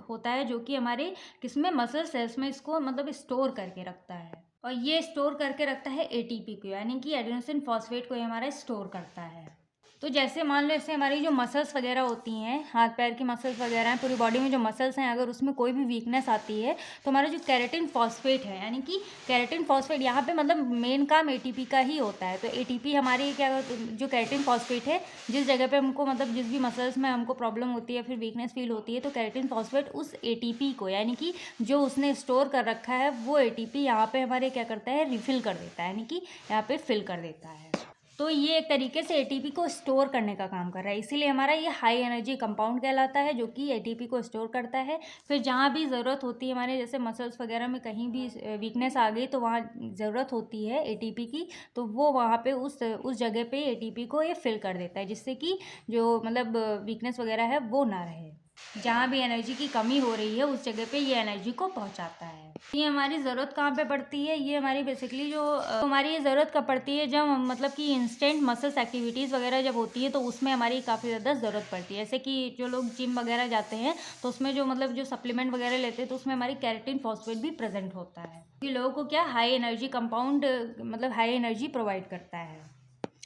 होता है जो कि हमारे किसमें, मसल सेल्स में इसको मतलब स्टोर करके रखता है, और ये स्टोर करके रखता है एटीपी को, यानी कि एडेनोसिन फॉस्फेट को ये हमारा स्टोर करता है। तो जैसे मान लो जैसे हमारी जो मसल्स वगैरह होती हैं, हाथ पैर की मसल्स वगैरह हैं, पूरी बॉडी में जो मसल्स हैं, अगर उसमें कोई भी वीकनेस आती है, तो हमारा जो केराटिन फॉस्फेट है, यानी कि केराटिन फॉस्फेट यहाँ पे मतलब मेन काम एटीपी का ही होता है। तो एटीपी हमारी क्या, जो केराटिन फॉस्फेट है, जिस जगह पे हमको मतलब जिस भी मसल्स में हमको प्रॉब्लम होती है, फिर वीकनेस फील होती है, तो केराटिन फॉस्फेट उस एटीपी को, यानी कि जो उसने स्टोर कर रखा है, वो एटीपी यहाँ पे हमारे क्या करता है, रिफिल कर देता है, यानी कि यहाँ पे फिल कर देता है। तो ये एक तरीके से एटीपी को स्टोर करने का काम कर रहा है, इसीलिए हमारा ये हाई एनर्जी कंपाउंड कहलाता है, जो कि एटीपी को स्टोर करता है। फिर जहाँ भी ज़रूरत होती है हमारे, जैसे मसल्स वगैरह में कहीं भी वीकनेस आ गई, तो वहाँ ज़रूरत होती है एटीपी की, तो वो वहाँ पे उस जगह पे एटीपी को ये फिल कर देता है, जिससे कि जो मतलब वीकनेस वगैरह है वो ना रहे। जहाँ भी एनर्जी की कमी हो रही है उस जगह पे ये एनर्जी को पहुँचाता है। ये हमारी ज़रूरत कहाँ पे पड़ती है, ये हमारी बेसिकली जो हमारी ये ज़रूरत कब पड़ती है, जब मतलब कि इंस्टेंट मसल्स एक्टिविटीज़ वगैरह जब होती है, तो उसमें हमारी काफ़ी ज़्यादा ज़रूरत पड़ती है। जैसे कि जो लोग जिम वगैरह जाते हैं, तो उसमें जो मतलब जो सप्लीमेंट वगैरह लेते हैं, तो उसमें हमारी केराटिन फॉस्फेट भी प्रेजेंट होता है, कि लोगों को क्या हाई एनर्जी कंपाउंड मतलब हाई एनर्जी प्रोवाइड करता है।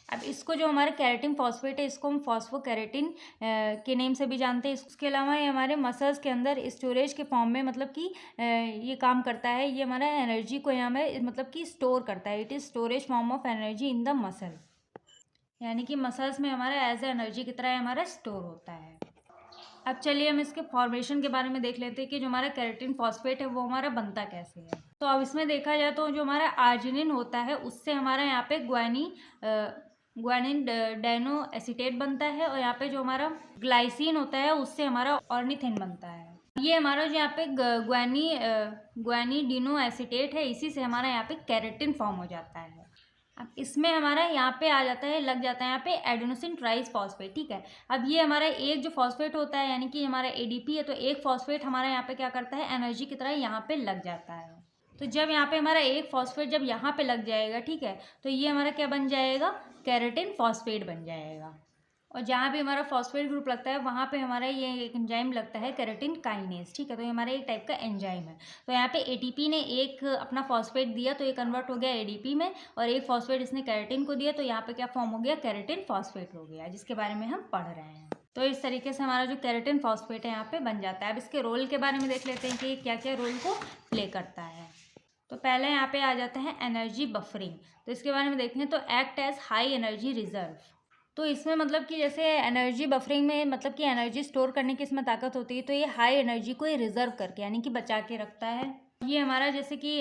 अब इसको जो हमारे केराटिन फॉस्फेट है, इसको हम फॉस्फोकेराटिन के नेम से भी जानते हैं। इसके अलावा ये हमारे मसल्स के अंदर स्टोरेज के फॉर्म में मतलब कि ये काम करता है, ये हमारा एनर्जी को यहाँ में मतलब कि स्टोर करता है। It is storage form of energy in the muscle, यानी कि मसल्स में हमारा एज ए एनर्जी की तरह हमारा स्टोर होता है। अब चलिए हम इसके फॉर्मेशन के बारे में देख लेते हैं कि जो हमारा केराटिन फॉस्फेट है वो हमारा बनता कैसे है। तो अब इसमें देखा जाए तो जो हमारा आर्जिनिन होता है, उससे हमारा यहाँ पे ग्वानिन डाइनो एसीटेट बनता है, और यहाँ पे जो हमारा ग्लाइसिन होता है उससे हमारा ऑर्निथिन बनता है। ये हमारा जो यहाँ पे ग्वानिडिनो एसीटेट है, इसी से हमारा यहाँ पे केराटिन फॉर्म हो जाता है। अब इसमें हमारा यहाँ पे आ जाता है, लग जाता है यहाँ पे एडेनोसिन ट्राइस फॉस्फेट। ठीक है, अब ये हमारा एक जो फॉस्फेट होता है, यानी कि हमारा एडीपी है, तो एक फॉस्फेट हमारा यहाँ पे क्या करता है, एनर्जी की तरह यहाँ पे लग जाता है। तो जब यहाँ पे हमारा एक फॉस्फेट जब यहाँ पे लग जाएगा, ठीक है, तो ये हमारा क्या बन जाएगा, केराटिन फॉस्फेट बन जाएगा। और जहाँ भी हमारा फॉस्फेट ग्रुप लगता है, वहाँ पे हमारा ये एक एंजाइम लगता है, केराटिन काइनेज। ठीक है, तो ये हमारा एक टाइप का एंजाइम है। तो यहाँ पे एटीपी ने एक अपना फॉस्फेट दिया, तो ये कन्वर्ट हो गया एडीपी में, और एक फॉस्फेट इसने केराटिन को दिया, तो यहाँ पे क्या फॉर्म हो गया, केराटिन फॉस्फेट हो गया, जिसके बारे में हम पढ़ रहे हैं। तो इस तरीके से हमारा जो केराटिन फॉस्फेट है यहाँ पे बन जाता है। अब इसके रोल के बारे में देख लेते हैं कि क्या क्या रोल को प्ले करता है। तो पहले यहाँ पे आ जाता है एनर्जी बफरिंग। तो इसके बारे में देखें तो act as high energy reserve. तो इसमें मतलब कि जैसे एनर्जी बफरिंग में मतलब कि एनर्जी स्टोर करने की इसमें ताकत होती है, तो ये हाई एनर्जी को ये रिजर्व करके यानी कि बचा के रखता है। ये हमारा जैसे कि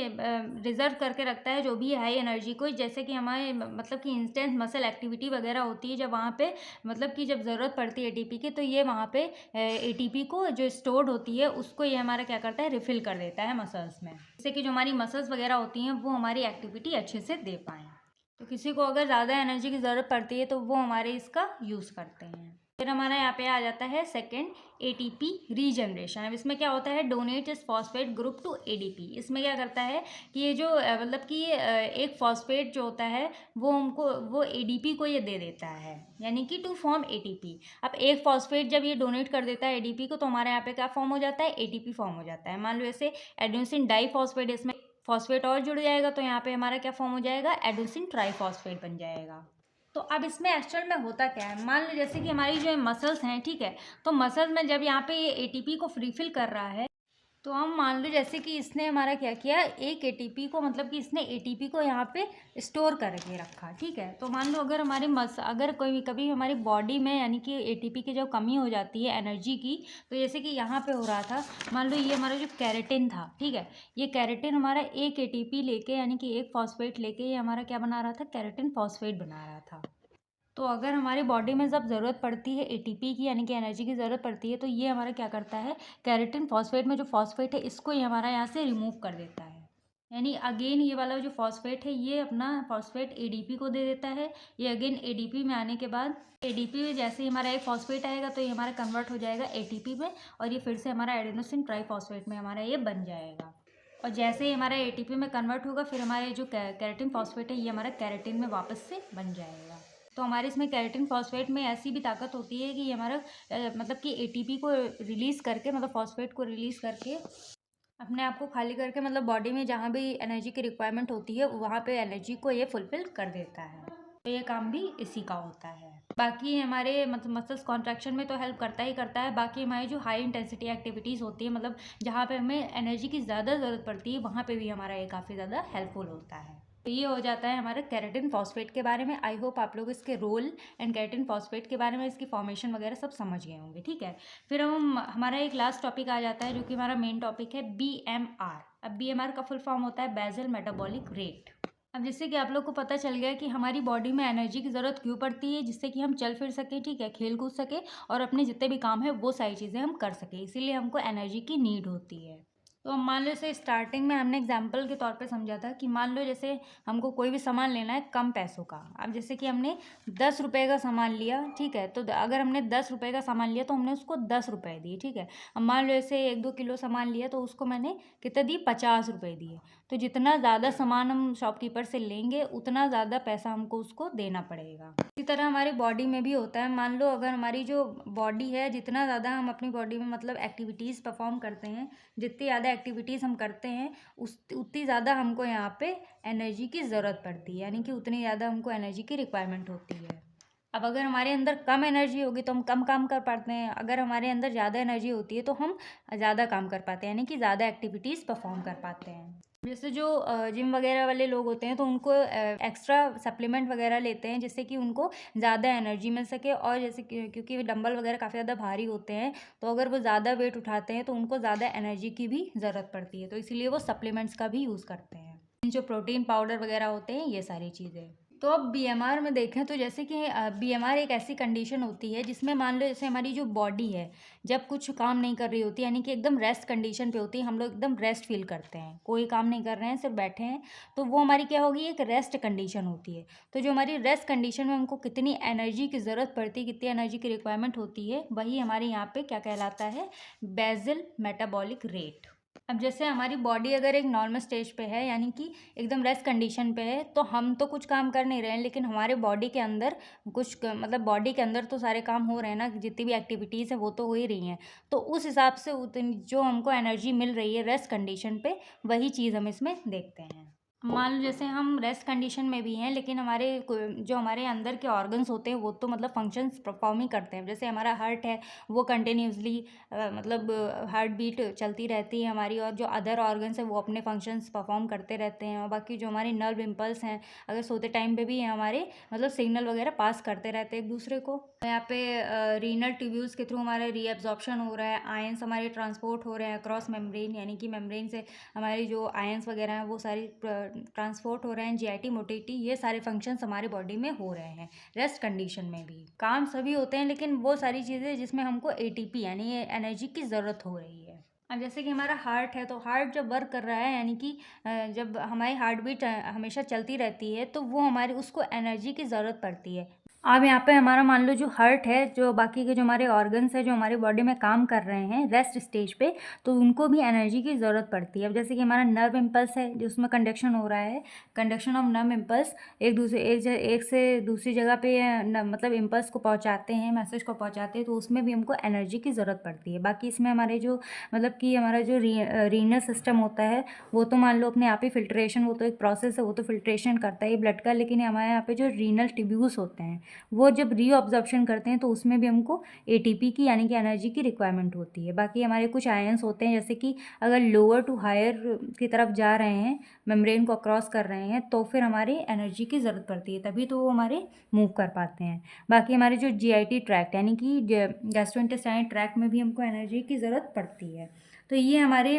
रिजर्व करके रखता है जो भी हाई एनर्जी को, जैसे कि हमारे मतलब कि इंस्टेंट मसल एक्टिविटी वगैरह होती है जब वहाँ पे मतलब कि जब ज़रूरत पड़ती है एटीपी की, तो ये वहाँ पे एटीपी को जो स्टोर्ड होती है उसको ये हमारा क्या करता है, रिफिल कर देता है मसल्स में, जिससे कि जो हमारी मसल्स वगैरह होती हैं वो हमारी एक्टिविटी अच्छे से दे पाएँ। तो किसी को अगर ज़्यादा एनर्जी की ज़रूरत पड़ती है तो वो हमारे इसका यूज़ करते हैं। फिर हमारा यहाँ पे आ जाता है सेकेंड एटीपी रीजनरेशन। अब इसमें क्या होता है, डोनेट इस फॉस्फेट ग्रुप टू एडीपी। इसमें क्या करता है कि ये जो मतलब कि एक फॉस्फेट जो होता है वो एडीपी को ये दे देता है, यानी कि टू फॉर्म एटीपी। अब एक फॉस्फेट जब ये डोनेट कर देता है एडीपी को, तो हमारे यहाँ पे क्या फॉर्म हो जाता है, एटीपी फॉर्म हो जाता है। मान लो ऐसे एडेनोसिन डाईफॉस्फेट, इसमें फॉस्फेट और जुड़ जाएगा तो यहाँ पे हमारा क्या फॉर्म हो जाएगा, एडेनोसिन ट्राईफॉस्फेट बन जाएगा। तो अब इसमें एक्चुअल में होता क्या है, मान लो जैसे कि हमारी जो मसल्स हैं, ठीक है, तो मसल्स में जब यहाँ पे ये एटीपी को रिफिल कर रहा है, तो हम मान लो जैसे कि इसने हमारा क्या किया, एक एटीपी को मतलब कि इसने एटीपी को यहाँ पे स्टोर करके रखा, ठीक है। तो मान लो अगर अगर कोई कभी हमारी बॉडी में यानी कि एटीपी की जब कमी हो जाती है एनर्जी की, तो जैसे कि यहाँ पे हो रहा था, मान लो ये हमारा जो कैरेटिन था, ठीक है, ये कैरेटिन हमारा एक एटीपी लेके यानी कि एक फॉस्फेट लेके ये हमारा क्या बना रहा था, कैरेटिन फॉस्फेट बना रहा था। तो अगर हमारी बॉडी में जब ज़रूरत पड़ती है एटीपी की यानी कि एनर्जी की ज़रूरत पड़ती है, तो ये हमारा क्या करता है, कैरेटिन फॉस्फेट में जो फॉस्फेट है इसको ये हमारा यहाँ से रिमूव कर देता है। यानी अगेन ये वाला जो फॉस्फेट है ये अपना फॉस्फेट एडीपी को दे देता है। ये अगेन एडीपी में आने के बाद एडीपी में जैसे ही हमारा एक फॉस्फेट आएगा तो ये हमारा कन्वर्ट हो जाएगा एटीपी में, और ये फिर से हमारा एडेनोसिन ट्राईफॉस्फेट में हमारा ये बन जाएगा। और जैसे ही हमारा एटीपी में कन्वर्ट होगा फिर हमारे जो कैरेटिन फॉस्फेट है ये हमारा कैरेटिन में वापस से बन जाएगा। तो हमारे इसमें कैरेटिन फॉस्फेट में ऐसी भी ताकत होती है कि ये हमारा मतलब कि एटीपी को रिलीज़ करके, मतलब फॉस्फेट को रिलीज़ करके अपने आप को खाली करके, मतलब बॉडी में जहाँ भी एनर्जी की रिक्वायरमेंट होती है वहाँ पे एनर्जी को ये फुलफिल कर देता है। तो ये काम भी इसी का होता है। बाकी हमारे मसल्स कॉन्ट्रैक्शन में तो हेल्प करता ही करता है। बाकी हमारी जो हाई इंटेंसिटी एक्टिविटीज़ होती है, मतलब जहाँ पे हमें एनर्जी की ज़्यादा ज़रूरत पड़ती है, वहाँ पे भी हमारा ये काफ़ी ज़्यादा हेल्पफुल होता है। तो ये हो जाता है हमारे कैरेटिन फॉस्फेट के बारे में। आई होप आप लोग इसके रोल एंड कैरेटिन फॉस्फेट के बारे में, इसकी फॉर्मेशन वगैरह सब समझ गए होंगे, ठीक है। फिर हमारा एक लास्ट टॉपिक आ जाता है जो कि हमारा मेन टॉपिक है BMR। अब BMR का फुल फॉर्म होता है बेसल मेटाबॉलिक रेट। अब जिससे कि आप लोग को पता चल गया कि हमारी बॉडी में एनर्जी की ज़रूरत क्यों पड़ती है, जिससे कि हम चल फिर सकें, ठीक है, खेल कूद सकें और अपने जितने भी काम है वो सारी चीज़ें हम कर सकें, इसीलिए हमको एनर्जी की नीड होती है। तो अब मान लो जैसे स्टार्टिंग में हमने एग्जाम्पल के तौर पे समझा था कि मान लो जैसे हमको कोई भी सामान लेना है कम पैसों का। अब जैसे कि हमने 10 रुपये का सामान लिया, ठीक है, तो अगर हमने 10 रुपये का सामान लिया तो हमने उसको 10 रुपये दिए, ठीक है। अब मान लो जैसे 1-2 किलो सामान लिया तो उसको मैंने कितने दिए, 50 रुपये दिए। तो जितना ज़्यादा सामान हम शॉपकीपर से लेंगे उतना ज़्यादा पैसा हमको उसको देना पड़ेगा। इसी तरह हमारी बॉडी में भी होता है। मान लो अगर हमारी जो बॉडी है, जितना ज़्यादा हम अपनी बॉडी में मतलब एक्टिविटीज़ परफॉर्म करते हैं, जितनी ज़्यादा एक्टिविटीज़ हम करते हैं उतनी ज़्यादा हमको यहाँ पे एनर्जी की ज़रूरत पड़ती है, यानी कि उतनी ज़्यादा हमको एनर्जी की रिक्वायरमेंट होती है। अब अगर हमारे अंदर कम एनर्जी होगी तो हम कम काम कर पाते हैं, अगर हमारे अंदर ज़्यादा एनर्जी होती है तो हम ज़्यादा काम कर पाते हैं, यानी कि ज़्यादा एक्टिविटीज़ परफॉर्म कर पाते हैं। जैसे जो जिम वगैरह वाले लोग होते हैं तो उनको एक्स्ट्रा सप्लीमेंट वगैरह लेते हैं जिससे कि उनको ज़्यादा एनर्जी मिल सके, और जैसे क्योंकि डंबल वगैरह काफ़ी ज़्यादा भारी होते हैं, तो अगर वो ज़्यादा वेट उठाते हैं तो उनको ज़्यादा एनर्जी की भी ज़रूरत पड़ती है, तो इसीलिए वो सप्लीमेंट्स का भी यूज़ करते हैं, जो प्रोटीन पाउडर वगैरह होते हैं, ये सारी चीज़ें। तो अब BMR में देखें तो जैसे कि BMR एक ऐसी कंडीशन होती है जिसमें मान लो जैसे हमारी जो बॉडी है जब कुछ काम नहीं कर रही होती, यानी कि एकदम रेस्ट कंडीशन पे होती है, हम लोग एकदम रेस्ट फील करते हैं, कोई काम नहीं कर रहे हैं, सिर्फ बैठे हैं, तो वो हमारी क्या होगी, एक रेस्ट कंडीशन होती है। तो जो हमारी रेस्ट कंडीशन में हमको कितनी एनर्जी की ज़रूरत पड़ती है, कितनी एनर्जी की रिक्वायरमेंट होती है, वही हमारे यहाँ पे क्या कहलाता है, बेसल मेटाबॉलिक रेट। अब जैसे हमारी बॉडी अगर एक नॉर्मल स्टेज पे है, यानी कि एकदम रेस्ट कंडीशन पे है, तो हम तो कुछ काम कर नहीं रहे हैं, लेकिन हमारे बॉडी के अंदर मतलब बॉडी के अंदर तो सारे काम हो रहे हैं ना, जितनी भी एक्टिविटीज़ है वो तो हो ही रही हैं। तो उस हिसाब से उतनी जो हमको एनर्जी मिल रही है रेस्ट कंडीशन पे, वही चीज़ हम इसमें देखते हैं। मान लो जैसे हम रेस्ट कंडीशन में भी हैं, लेकिन जो हमारे अंदर के ऑर्गन्स होते हैं वो तो मतलब फंक्शंस परफॉर्म ही करते हैं। जैसे हमारा हार्ट है, वो कंटिन्यूसली मतलब हार्ट बीट चलती रहती है हमारी, और जो अदर ऑर्गन्स हैं वो अपने फंक्शंस परफॉर्म करते रहते हैं। और बाकी जो हमारे नर्व इम्पल्स हैं, अगर सोते टाइम पे भी हमारे मतलब सिग्नल वगैरह पास करते रहते हैं एक दूसरे को। यहाँ पे रीनल ट्यूब्यूल्स के थ्रू हमारे रीएब्जॉर्प्शन हो रहा है, आयंस हमारे ट्रांसपोर्ट हो रहे हैं अक्रॉस मेम्ब्रेन, यानी कि मेम्ब्रेन से हमारी जो आयंस वगैरह हैं वो सारी ट्रांसपोर्ट हो रहे हैं। जीआईटी, मोटिलिटी, ये सारे फंक्शंस हमारे बॉडी में हो रहे हैं रेस्ट कंडीशन में भी। काम सभी होते हैं, लेकिन वो सारी चीज़ें जिसमें हमको एटीपी यानी एनर्जी की ज़रूरत हो रही है। अब जैसे कि हमारा हार्ट है, तो हार्ट जब वर्क कर रहा है, यानी कि जब हमारी हार्ट बीट हमेशा चलती रहती है, तो वो हमारी उसको एनर्जी की ज़रूरत पड़ती है। अब यहाँ पे हमारा मान लो जो हार्ट है, जो बाकी के जो हमारे ऑर्गन्स है जो हमारी बॉडी में काम कर रहे हैं रेस्ट स्टेज पे, तो उनको भी एनर्जी की ज़रूरत पड़ती है। अब जैसे कि हमारा नर्व इम्पल्स है, जो उसमें कंडक्शन हो रहा है, कंडक्शन ऑफ नर्व इम्पल्स एक से दूसरी जगह पे मतलब इम्पल्स को पहुँचाते हैं, मैसेज को पहुँचाते हैं, तो उसमें भी हमको एनर्जी की ज़रूरत पड़ती है। बाकी इसमें हमारे जो मतलब कि हमारा जो रीनल सिस्टम होता है, वो तो मान लो अपने आप ही फिल्ट्रेशन, वो तो एक प्रोसेस है, वो तो फिल्ट्रेशन करता है ब्लड का। लेकिन हमारे यहाँ पे जो रीनल ट्यूब्यूल्स होते हैं, वो जब रीअब्जॉर्प्शन करते हैं, तो उसमें भी हमको एटीपी की यानी कि एनर्जी की रिक्वायरमेंट होती है। बाकी हमारे कुछ आयंस होते हैं, जैसे कि अगर लोअर टू हायर की तरफ जा रहे हैं, मेम्ब्रेन को क्रॉस कर रहे हैं, तो फिर हमारी एनर्जी की ज़रूरत पड़ती है, तभी तो वो हमारे मूव कर पाते हैं। बाकी हमारे जो जीआईटी ट्रैक्ट यानी कि गैस्ट्रोइंटेस्टाइनल ट्रैक्ट में भी हमको एनर्जी की ज़रूरत पड़ती है। तो ये हमारे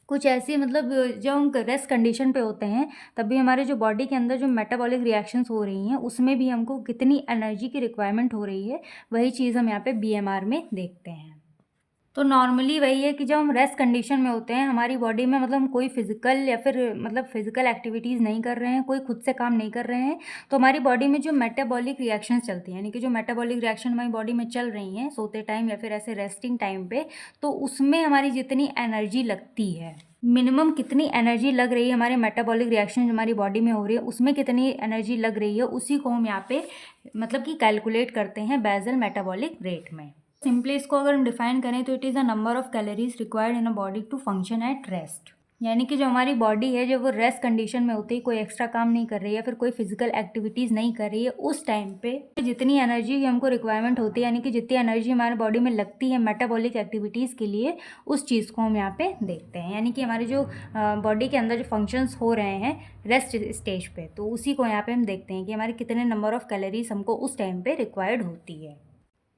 कुछ ऐसी मतलब जब हम रेस्ट कंडीशन पे होते हैं, तब भी हमारे जो बॉडी के अंदर जो मेटाबॉलिक रिएक्शंस हो रही हैं, उसमें भी हमको कितनी एनर्जी की रिक्वायरमेंट हो रही है, वही चीज़ हम यहाँ पे बीएमआर में देखते हैं। तो नॉर्मली वही है कि जब हम रेस्ट कंडीशन में होते हैं, हमारी बॉडी में मतलब हम कोई फिजिकल या फिर मतलब फिजिकल एक्टिविटीज़ नहीं कर रहे हैं, कोई खुद से काम नहीं कर रहे हैं, तो हमारी बॉडी में जो मेटाबॉलिक रिएक्शंस चलती हैं, यानी कि जो मेटाबॉलिक रिएक्शन हमारी बॉडी में चल रही हैं सोते टाइम या फिर ऐसे रेस्टिंग टाइम पे, तो उसमें हमारी जितनी एनर्जी लगती है, मिनिमम कितनी एनर्जी लग रही है हमारे मेटाबॉलिक रिएक्शन जो हमारी बॉडी में हो रही है, उसमें कितनी एनर्जी लग रही है, उसी को हम यहाँ पे मतलब कि कैलकुलेट करते हैं बेसल मेटाबॉलिक रेट में। सिंपली इसको अगर हम डिफाइन करें, तो it is the number of calories required in a body to function at rest. यानी कि जो हमारी बॉडी है, जब वो रेस्ट कंडीशन में होती है, कोई एक्स्ट्रा काम नहीं कर रही है या फिर कोई फिजिकल एक्टिविटीज़ नहीं कर रही है, उस टाइम पे जितनी एनर्जी हमको रिक्वायरमेंट होती है, यानी कि जितनी एनर्जी हमारे बॉडी में लगती है मेटाबॉलिक एक्टिविटीज़ के लिए, उस चीज़ को हम यहाँ पे देखते हैं। यानी कि हमारी जो बॉडी के अंदर जो फंक्शंस हो रहे हैं रेस्ट स्टेज पे, तो उसी को यहाँ पे हम देखते हैं कि हमारे कितने नंबर ऑफ कैलोरीज हमको उस टाइम पे रिक्वायर्ड होती है।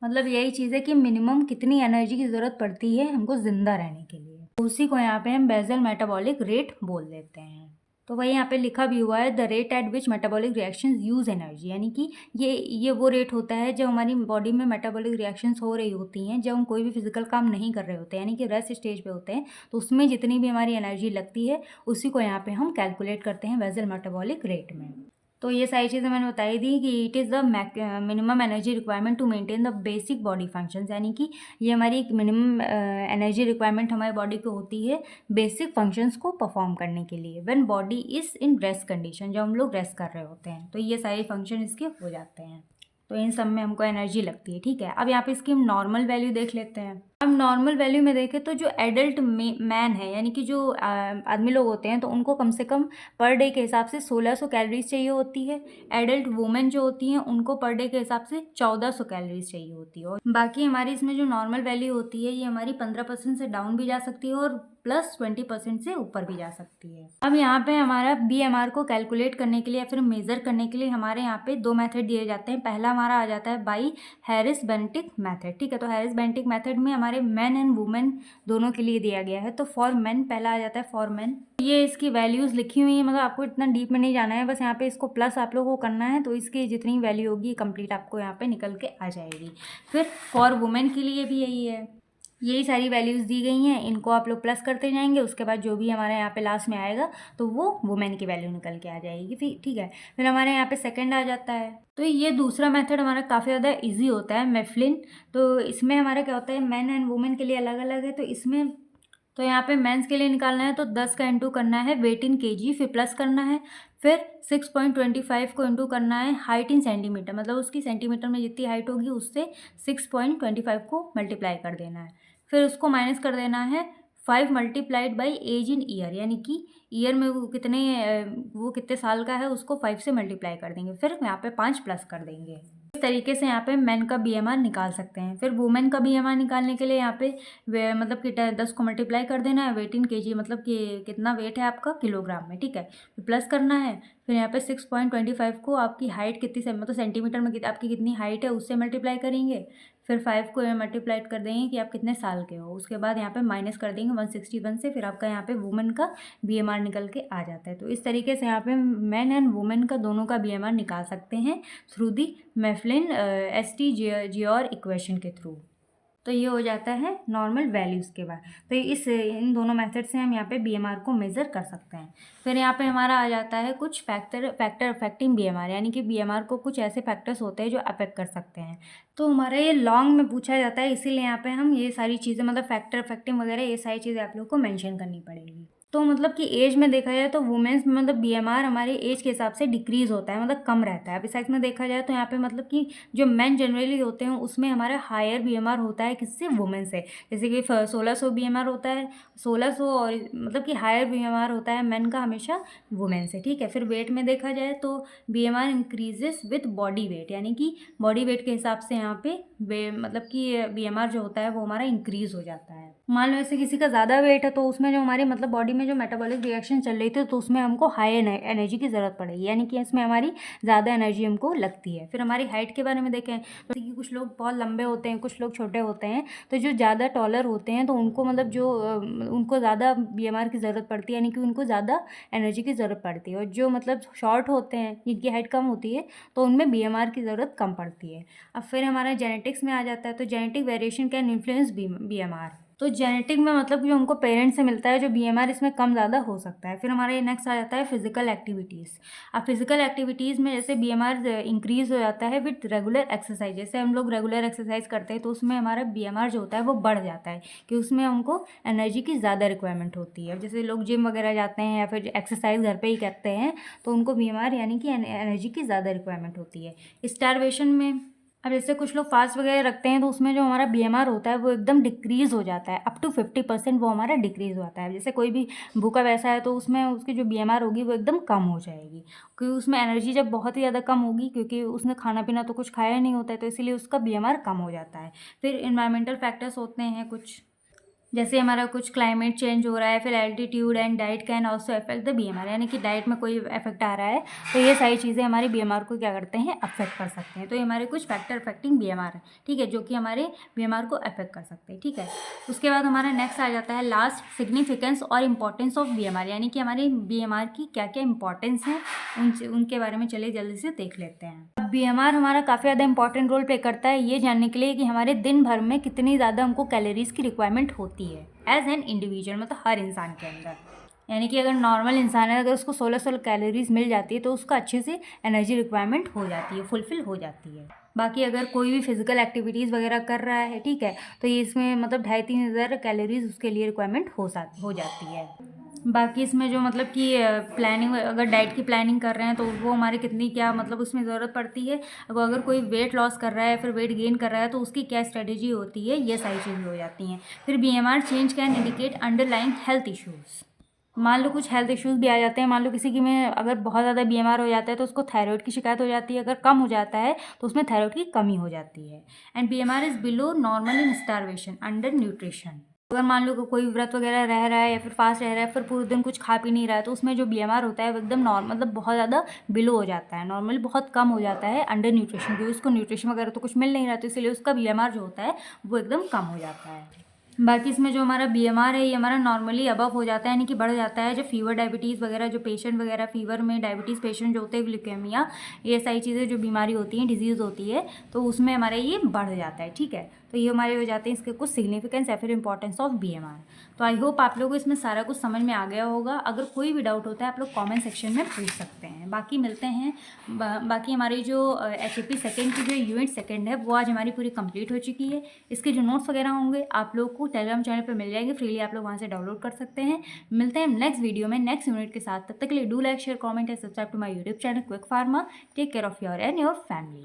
मतलब यही चीज़ है कि मिनिमम कितनी एनर्जी की ज़रूरत पड़ती है हमको ज़िंदा रहने के लिए, उसी को यहाँ पे हम बेसल मेटाबॉलिक रेट बोल देते हैं। तो वही यहाँ पे लिखा भी हुआ है, the rate at which metabolic reactions use energy, यानी कि ये वो रेट होता है जब हमारी बॉडी में मेटाबॉलिक रिएक्शंस हो रही होती हैं, जब हम कोई भी फिजिकल काम नहीं कर रहे होते हैं, यानी कि रेस्ट स्टेज पे होते हैं, तो उसमें जितनी भी हमारी एनर्जी लगती है, उसी को यहाँ पे हम कैलकुलेट करते हैं बेसल मेटाबॉलिक रेट में। तो ये सारी चीज़ें मैंने बताई दी कि it is the minimum energy requirement to maintain the basic body functions, यानी कि ये हमारी एक मिनिमम एनर्जी रिक्वायरमेंट हमारी बॉडी को होती है बेसिक फंक्शंस को परफॉर्म करने के लिए when body is in rest condition, जब हम लोग रेस्ट कर रहे होते हैं, तो ये सारे फंक्शन इसके हो जाते हैं। तो इन सब में हमको एनर्जी लगती है, ठीक है। अब यहाँ पे इसकी हम नॉर्मल वैल्यू देख लेते हैं। अब नॉर्मल वैल्यू में देखें तो जो एडल्ट मैन है, यानी कि जो आदमी लोग होते हैं, तो उनको कम से कम पर डे के हिसाब से 1600 कैलोरीज चाहिए होती है। एडल्ट वुमेन जो होती हैं, उनको पर डे के हिसाब से 1400 कैलोरीज चाहिए होती है। और बाकी हमारी इसमें जो नॉर्मल वैल्यू होती है, ये हमारी 15% से डाउन भी जा सकती है और प्लस 20% से ऊपर भी जा सकती है। अब यहाँ पे हमारा BMR को कैलकुलेट करने के लिए या फिर मेज़र करने के लिए हमारे यहाँ पे दो मेथड दिए जाते हैं। पहला हमारा आ जाता है बाई हैरिस बेनेटिक मेथड, ठीक है। तो हैरिस बेनेटिक मेथड में हमारे मेन एंड वुमेन दोनों के लिए दिया गया है। तो फॉर मेन पहला आ जाता है फॉर मेन, ये इसकी वैल्यूज़ लिखी हुई है, मतलब आपको इतना डीप में नहीं जाना है, बस यहाँ पे इसको प्लस आप लोगों को करना है, तो इसकी जितनी वैल्यू होगी कंप्लीट आपको यहाँ पे निकल के आ जाएगी। फिर फॉर वुमेन के लिए भी यही है, यही सारी वैल्यूज़ दी गई हैं, इनको आप लोग प्लस करते जाएंगे, उसके बाद जो भी हमारे यहाँ पे लास्ट में आएगा तो वो वुमेन की वैल्यू निकल के आ जाएगी, फिर ठीक है। फिर हमारे यहाँ पे सेकंड आ जाता है। तो ये दूसरा मेथड हमारा काफ़ी ज़्यादा इजी होता है, मेफ्लिन। तो इसमें हमारा क्या होता है, मैन एंड वुमेन के लिए अलग अलग है। तो इसमें तो यहाँ पे मेंस के लिए निकालना है, तो 10 का इंटू करना है वेट इन केजी, फिर प्लस करना है, फिर 6.25 को इंटू करना है हाइट इन सेंटीमीटर, मतलब उसकी सेंटीमीटर में जितनी हाइट होगी उससे 6.25 को मल्टीप्लाई कर देना है, फिर उसको माइनस कर देना है 5 multiplied by age in year, यानी कि ईयर में वो कितने साल का है उसको 5 से मल्टीप्लाई कर देंगे, फिर यहाँ पे 5 प्लस कर देंगे। इस तरीके से यहाँ पे मेन का BMR निकाल सकते हैं। फिर वुमेन का BMR निकालने के लिए यहाँ पे मतलब कि 10 को मल्टीप्लाई कर देना है, वेट इन kg, मतलब कि कितना वेट है आपका किलोग्राम में, ठीक है, फिर प्लस करना है। फिर यहाँ पे 6.25 को आपकी हाइट कितनी से मतलब सेंटीमीटर में आपकी कितनी हाइट है उससे मल्टीप्लाई करेंगे। फिर 5 को मल्टीप्लाई कर देंगे कि आप कितने साल के हो, उसके बाद यहाँ पे माइनस कर देंगे 161 से, फिर आपका यहाँ पे वुमेन का BMR निकल के आ जाता है। तो इस तरीके से यहाँ पे मैन एंड वुमेन का दोनों का BMR निकाल सकते हैं थ्रू दी मैफ्लिन ST-Jeor इक्वेशन के थ्रू। तो ये हो जाता है नॉर्मल वैल्यूज़ के बाद। तो इन दोनों मेथड से हम यहाँ पे BMR को मेज़र कर सकते हैं। फिर यहाँ पे हमारा आ जाता है कुछ फैक्टर अफेक्टिंग BMR, यानी कि BMR को कुछ ऐसे फैक्टर्स होते हैं जो अफेक्ट कर सकते हैं। तो हमारा ये लॉन्ग में पूछा जाता है, इसीलिए यहाँ पे हम ये सारी चीज़ें मतलब फैक्टर अफेक्टिंग वगैरह ये सारी चीज़ें आप लोग को मेंशन करनी पड़ेगी। तो मतलब कि एज में देखा जाए तो वुमेन्स में मतलब BMR हमारे एज के हिसाब से डिक्रीज़ होता है, मतलब कम रहता है। अब इस साइड में देखा जाए तो यहाँ पे मतलब कि जो मेन जनरली होते हैं उसमें हमारा हायर BMR होता है किससे, वुमेन से। जैसे कि 1600 BMR होता है 1600, और मतलब कि हायर BMR होता है मेन का हमेशा वुमेन से, ठीक है। फिर वेट में देखा जाए तो BMR increases with body weight, यानी कि बॉडी वेट के हिसाब से यहाँ पे मतलब कि BMR जो होता है वो हमारा इंक्रीज़ हो जाता है। मान लो ऐसे किसी का ज़्यादा वेट है तो उसमें जो हमारी मतलब बॉडी में जो मेटाबॉलिक रिएक्शन चल रही थी तो उसमें हमको हाई एनर्जी की ज़रूरत पड़ेगी, यानी कि इसमें हमारी ज़्यादा एनर्जी हमको लगती है। फिर हमारी हाइट के बारे में देखें तो कि कुछ लोग बहुत लंबे होते हैं, कुछ लोग छोटे होते हैं, तो जो ज़्यादा टॉलर होते हैं तो उनको मतलब उनको ज़्यादा BMR की ज़रूरत पड़ती है, यानी कि उनको ज़्यादा एनर्जी की ज़रूरत पड़ती है। और जो मतलब शॉर्ट होते हैं जिनकी हाइट कम होती है तो उनमें BMR की ज़रूरत कम पड़ती है। अब फिर हमारा जेनेटिक्स में आ जाता है, तो genetic variation can influence BMR। तो जेनेटिक में मतलब जो हमको पेरेंट्स से मिलता है जो BMR इसमें कम ज़्यादा हो सकता है। फिर हमारे नेक्स्ट आ जाता है फिजिकल एक्टिविटीज़। अब फिजिकल एक्टिविटीज़ में जैसे BMR इंक्रीज़ हो जाता है विथ रेगुलर एक्सरसाइज। जैसे हम लोग रेगुलर एक्सरसाइज करते हैं तो उसमें हमारा BMR जो होता है वो बढ़ जाता है, कि उसमें हमको एनर्जी की ज़्यादा रिक्वायरमेंट होती है। जैसे लोग जिम वगैरह जाते हैं या फिर एक्सरसाइज घर पर ही करते हैं तो उनको BMR यानी कि एनर्जी की ज़्यादा रिक्वायरमेंट होती है। स्टारवेशन में अब जैसे कुछ लोग फास्ट वगैरह रखते हैं तो उसमें जो हमारा BMR होता है वो एकदम डिक्रीज़ हो जाता है, अप टू 50% वो हमारा डिक्रीज़ होता है। जैसे कोई भी भूखा वैसा है तो उसमें उसकी जो BMR होगी वो एकदम कम हो जाएगी, क्योंकि उसमें एनर्जी जब बहुत ही ज़्यादा कम होगी, क्योंकि उसने खाना पीना तो कुछ खाया नहीं होता है, तो इसीलिए उसका BMR कम हो जाता है। फिर इन्वायरमेंटल फैक्टर्स होते हैं कुछ, जैसे हमारा कुछ क्लाइमेट चेंज हो रहा है, फिर altitude and diet can also affect the BMR, यानी कि डाइट में कोई इफेक्ट आ रहा है तो ये सारी चीज़ें हमारे BMR को क्या करते हैं, अफेक्ट कर सकते हैं। तो ये हमारे कुछ फैक्टर अफेक्टिंग BMR है, ठीक है, जो कि हमारे BMR को अफेक्ट कर सकते हैं, ठीक है। उसके बाद हमारा नेक्स्ट आ जाता है लास्ट, सिग्निफिकेंस और इम्पॉर्टेंस ऑफ BMR, यानी कि हमारे BMR की क्या क्या इंपॉर्टेंस है उनके बारे में चलिए जल्दी से देख लेते हैं। अब BMR हमारा काफ़ी ज़्यादा इंपॉर्टेंट रोल प्ले करता है ये जानने के लिए कि हमारे दिन भर में कितनी ज़्यादा हमको कैलोरीज की रिक्वायरमेंट होती है एज एन इंडिविजुअल, मतलब हर इंसान के अंदर। यानी कि अगर नॉर्मल इंसान है अगर उसको 1600 कैलोरीज मिल जाती है तो उसका अच्छे से एनर्जी रिक्वायरमेंट हो जाती है, फुलफिल हो जाती है। बाकी अगर कोई भी फिजिकल एक्टिविटीज़ वगैरह कर रहा है, ठीक है, तो ये इसमें मतलब 2500 हज़ार कैलोरीज उसके लिए रिक्वायरमेंट हो जाती है। बाकी इसमें जो मतलब कि प्लानिंग, अगर डाइट की प्लानिंग कर रहे हैं तो वो हमारे कितनी क्या मतलब उसमें ज़रूरत पड़ती है। अगर कोई वेट लॉस कर रहा है फिर वेट गेन कर रहा है तो उसकी क्या स्ट्रेटेजी होती है, ये सारी चीज़ें हो जाती हैं। फिर BMR change can indicate underlying health issues. मान लो कुछ हेल्थ इश्यूज़ भी आ जाते हैं, मान लो किसी की में अगर बहुत ज़्यादा BMR हो जाता है तो उसको थायराइड की शिकायत हो जाती है, अगर कम हो जाता है तो उसमें थायराइड की कमी हो जाती है। And BMR is below normal in starvation, under nutrition. अगर मान लो कोई व्रत वगैरह रह रहा है या फिर फास्ट रह रहा है फिर पूरे दिन कुछ खा पी नहीं रहा है तो उसमें जो BMR होता है वो एकदम नॉर्मल, मतलब बहुत ज़्यादा बिलो हो जाता है, नॉर्मली बहुत कम हो जाता है अंडर न्यूट्रिशन, क्योंकि उसको न्यूट्रिशन वगैरह तो कुछ मिल नहीं रहा, तो इसलिए उसका BMR जो होता है वो एकदम कम हो जाता है। बाकी इसमें जो हमारा BMR है ये हमारा नॉर्मली अबव हो जाता है, यानी कि बढ़ जाता है। जो फीवर डायबिटीज़ वगैरह, जो पेशेंट वगैरह फीवर में डायबिटीज़ पेशेंट जो होते हैं, ग्लूकेमिया, ये सारी चीज़ें जो बीमारी होती हैं, डिजीज़ होती है, तो उसमें हमारा ये बढ़ जाता है, ठीक है। तो ये हमारे हो जाते हैं इसके कुछ सिग्निफिकेंस या फिर इंपॉर्टेंस ऑफ BMR। तो आई होप आप लोगों को इसमें सारा कुछ समझ में आ गया होगा। अगर कोई भी डाउट होता है आप लोग कमेंट सेक्शन में पूछ सकते हैं। बाकी मिलते हैं बाकी हमारी जो HAP सेकेंड की जो यूनिट सेकेंड है वो आज हमारी पूरी कंप्लीट हो चुकी है। इसके जो नोट्स वगैरह होंगे आप लोग को टेलीग्राम चैनल पर मिल जाएंगे, फ्रीली आप लोग वहाँ से डाउनलोड कर सकते हैं। मिलते हैं नेक्स्ट वीडियो में नेक्स्ट यूनिट के साथ। तब तक के लिए do like share comment and subscribe to my YouTube channel Quick Pharma. Take care of your and your family.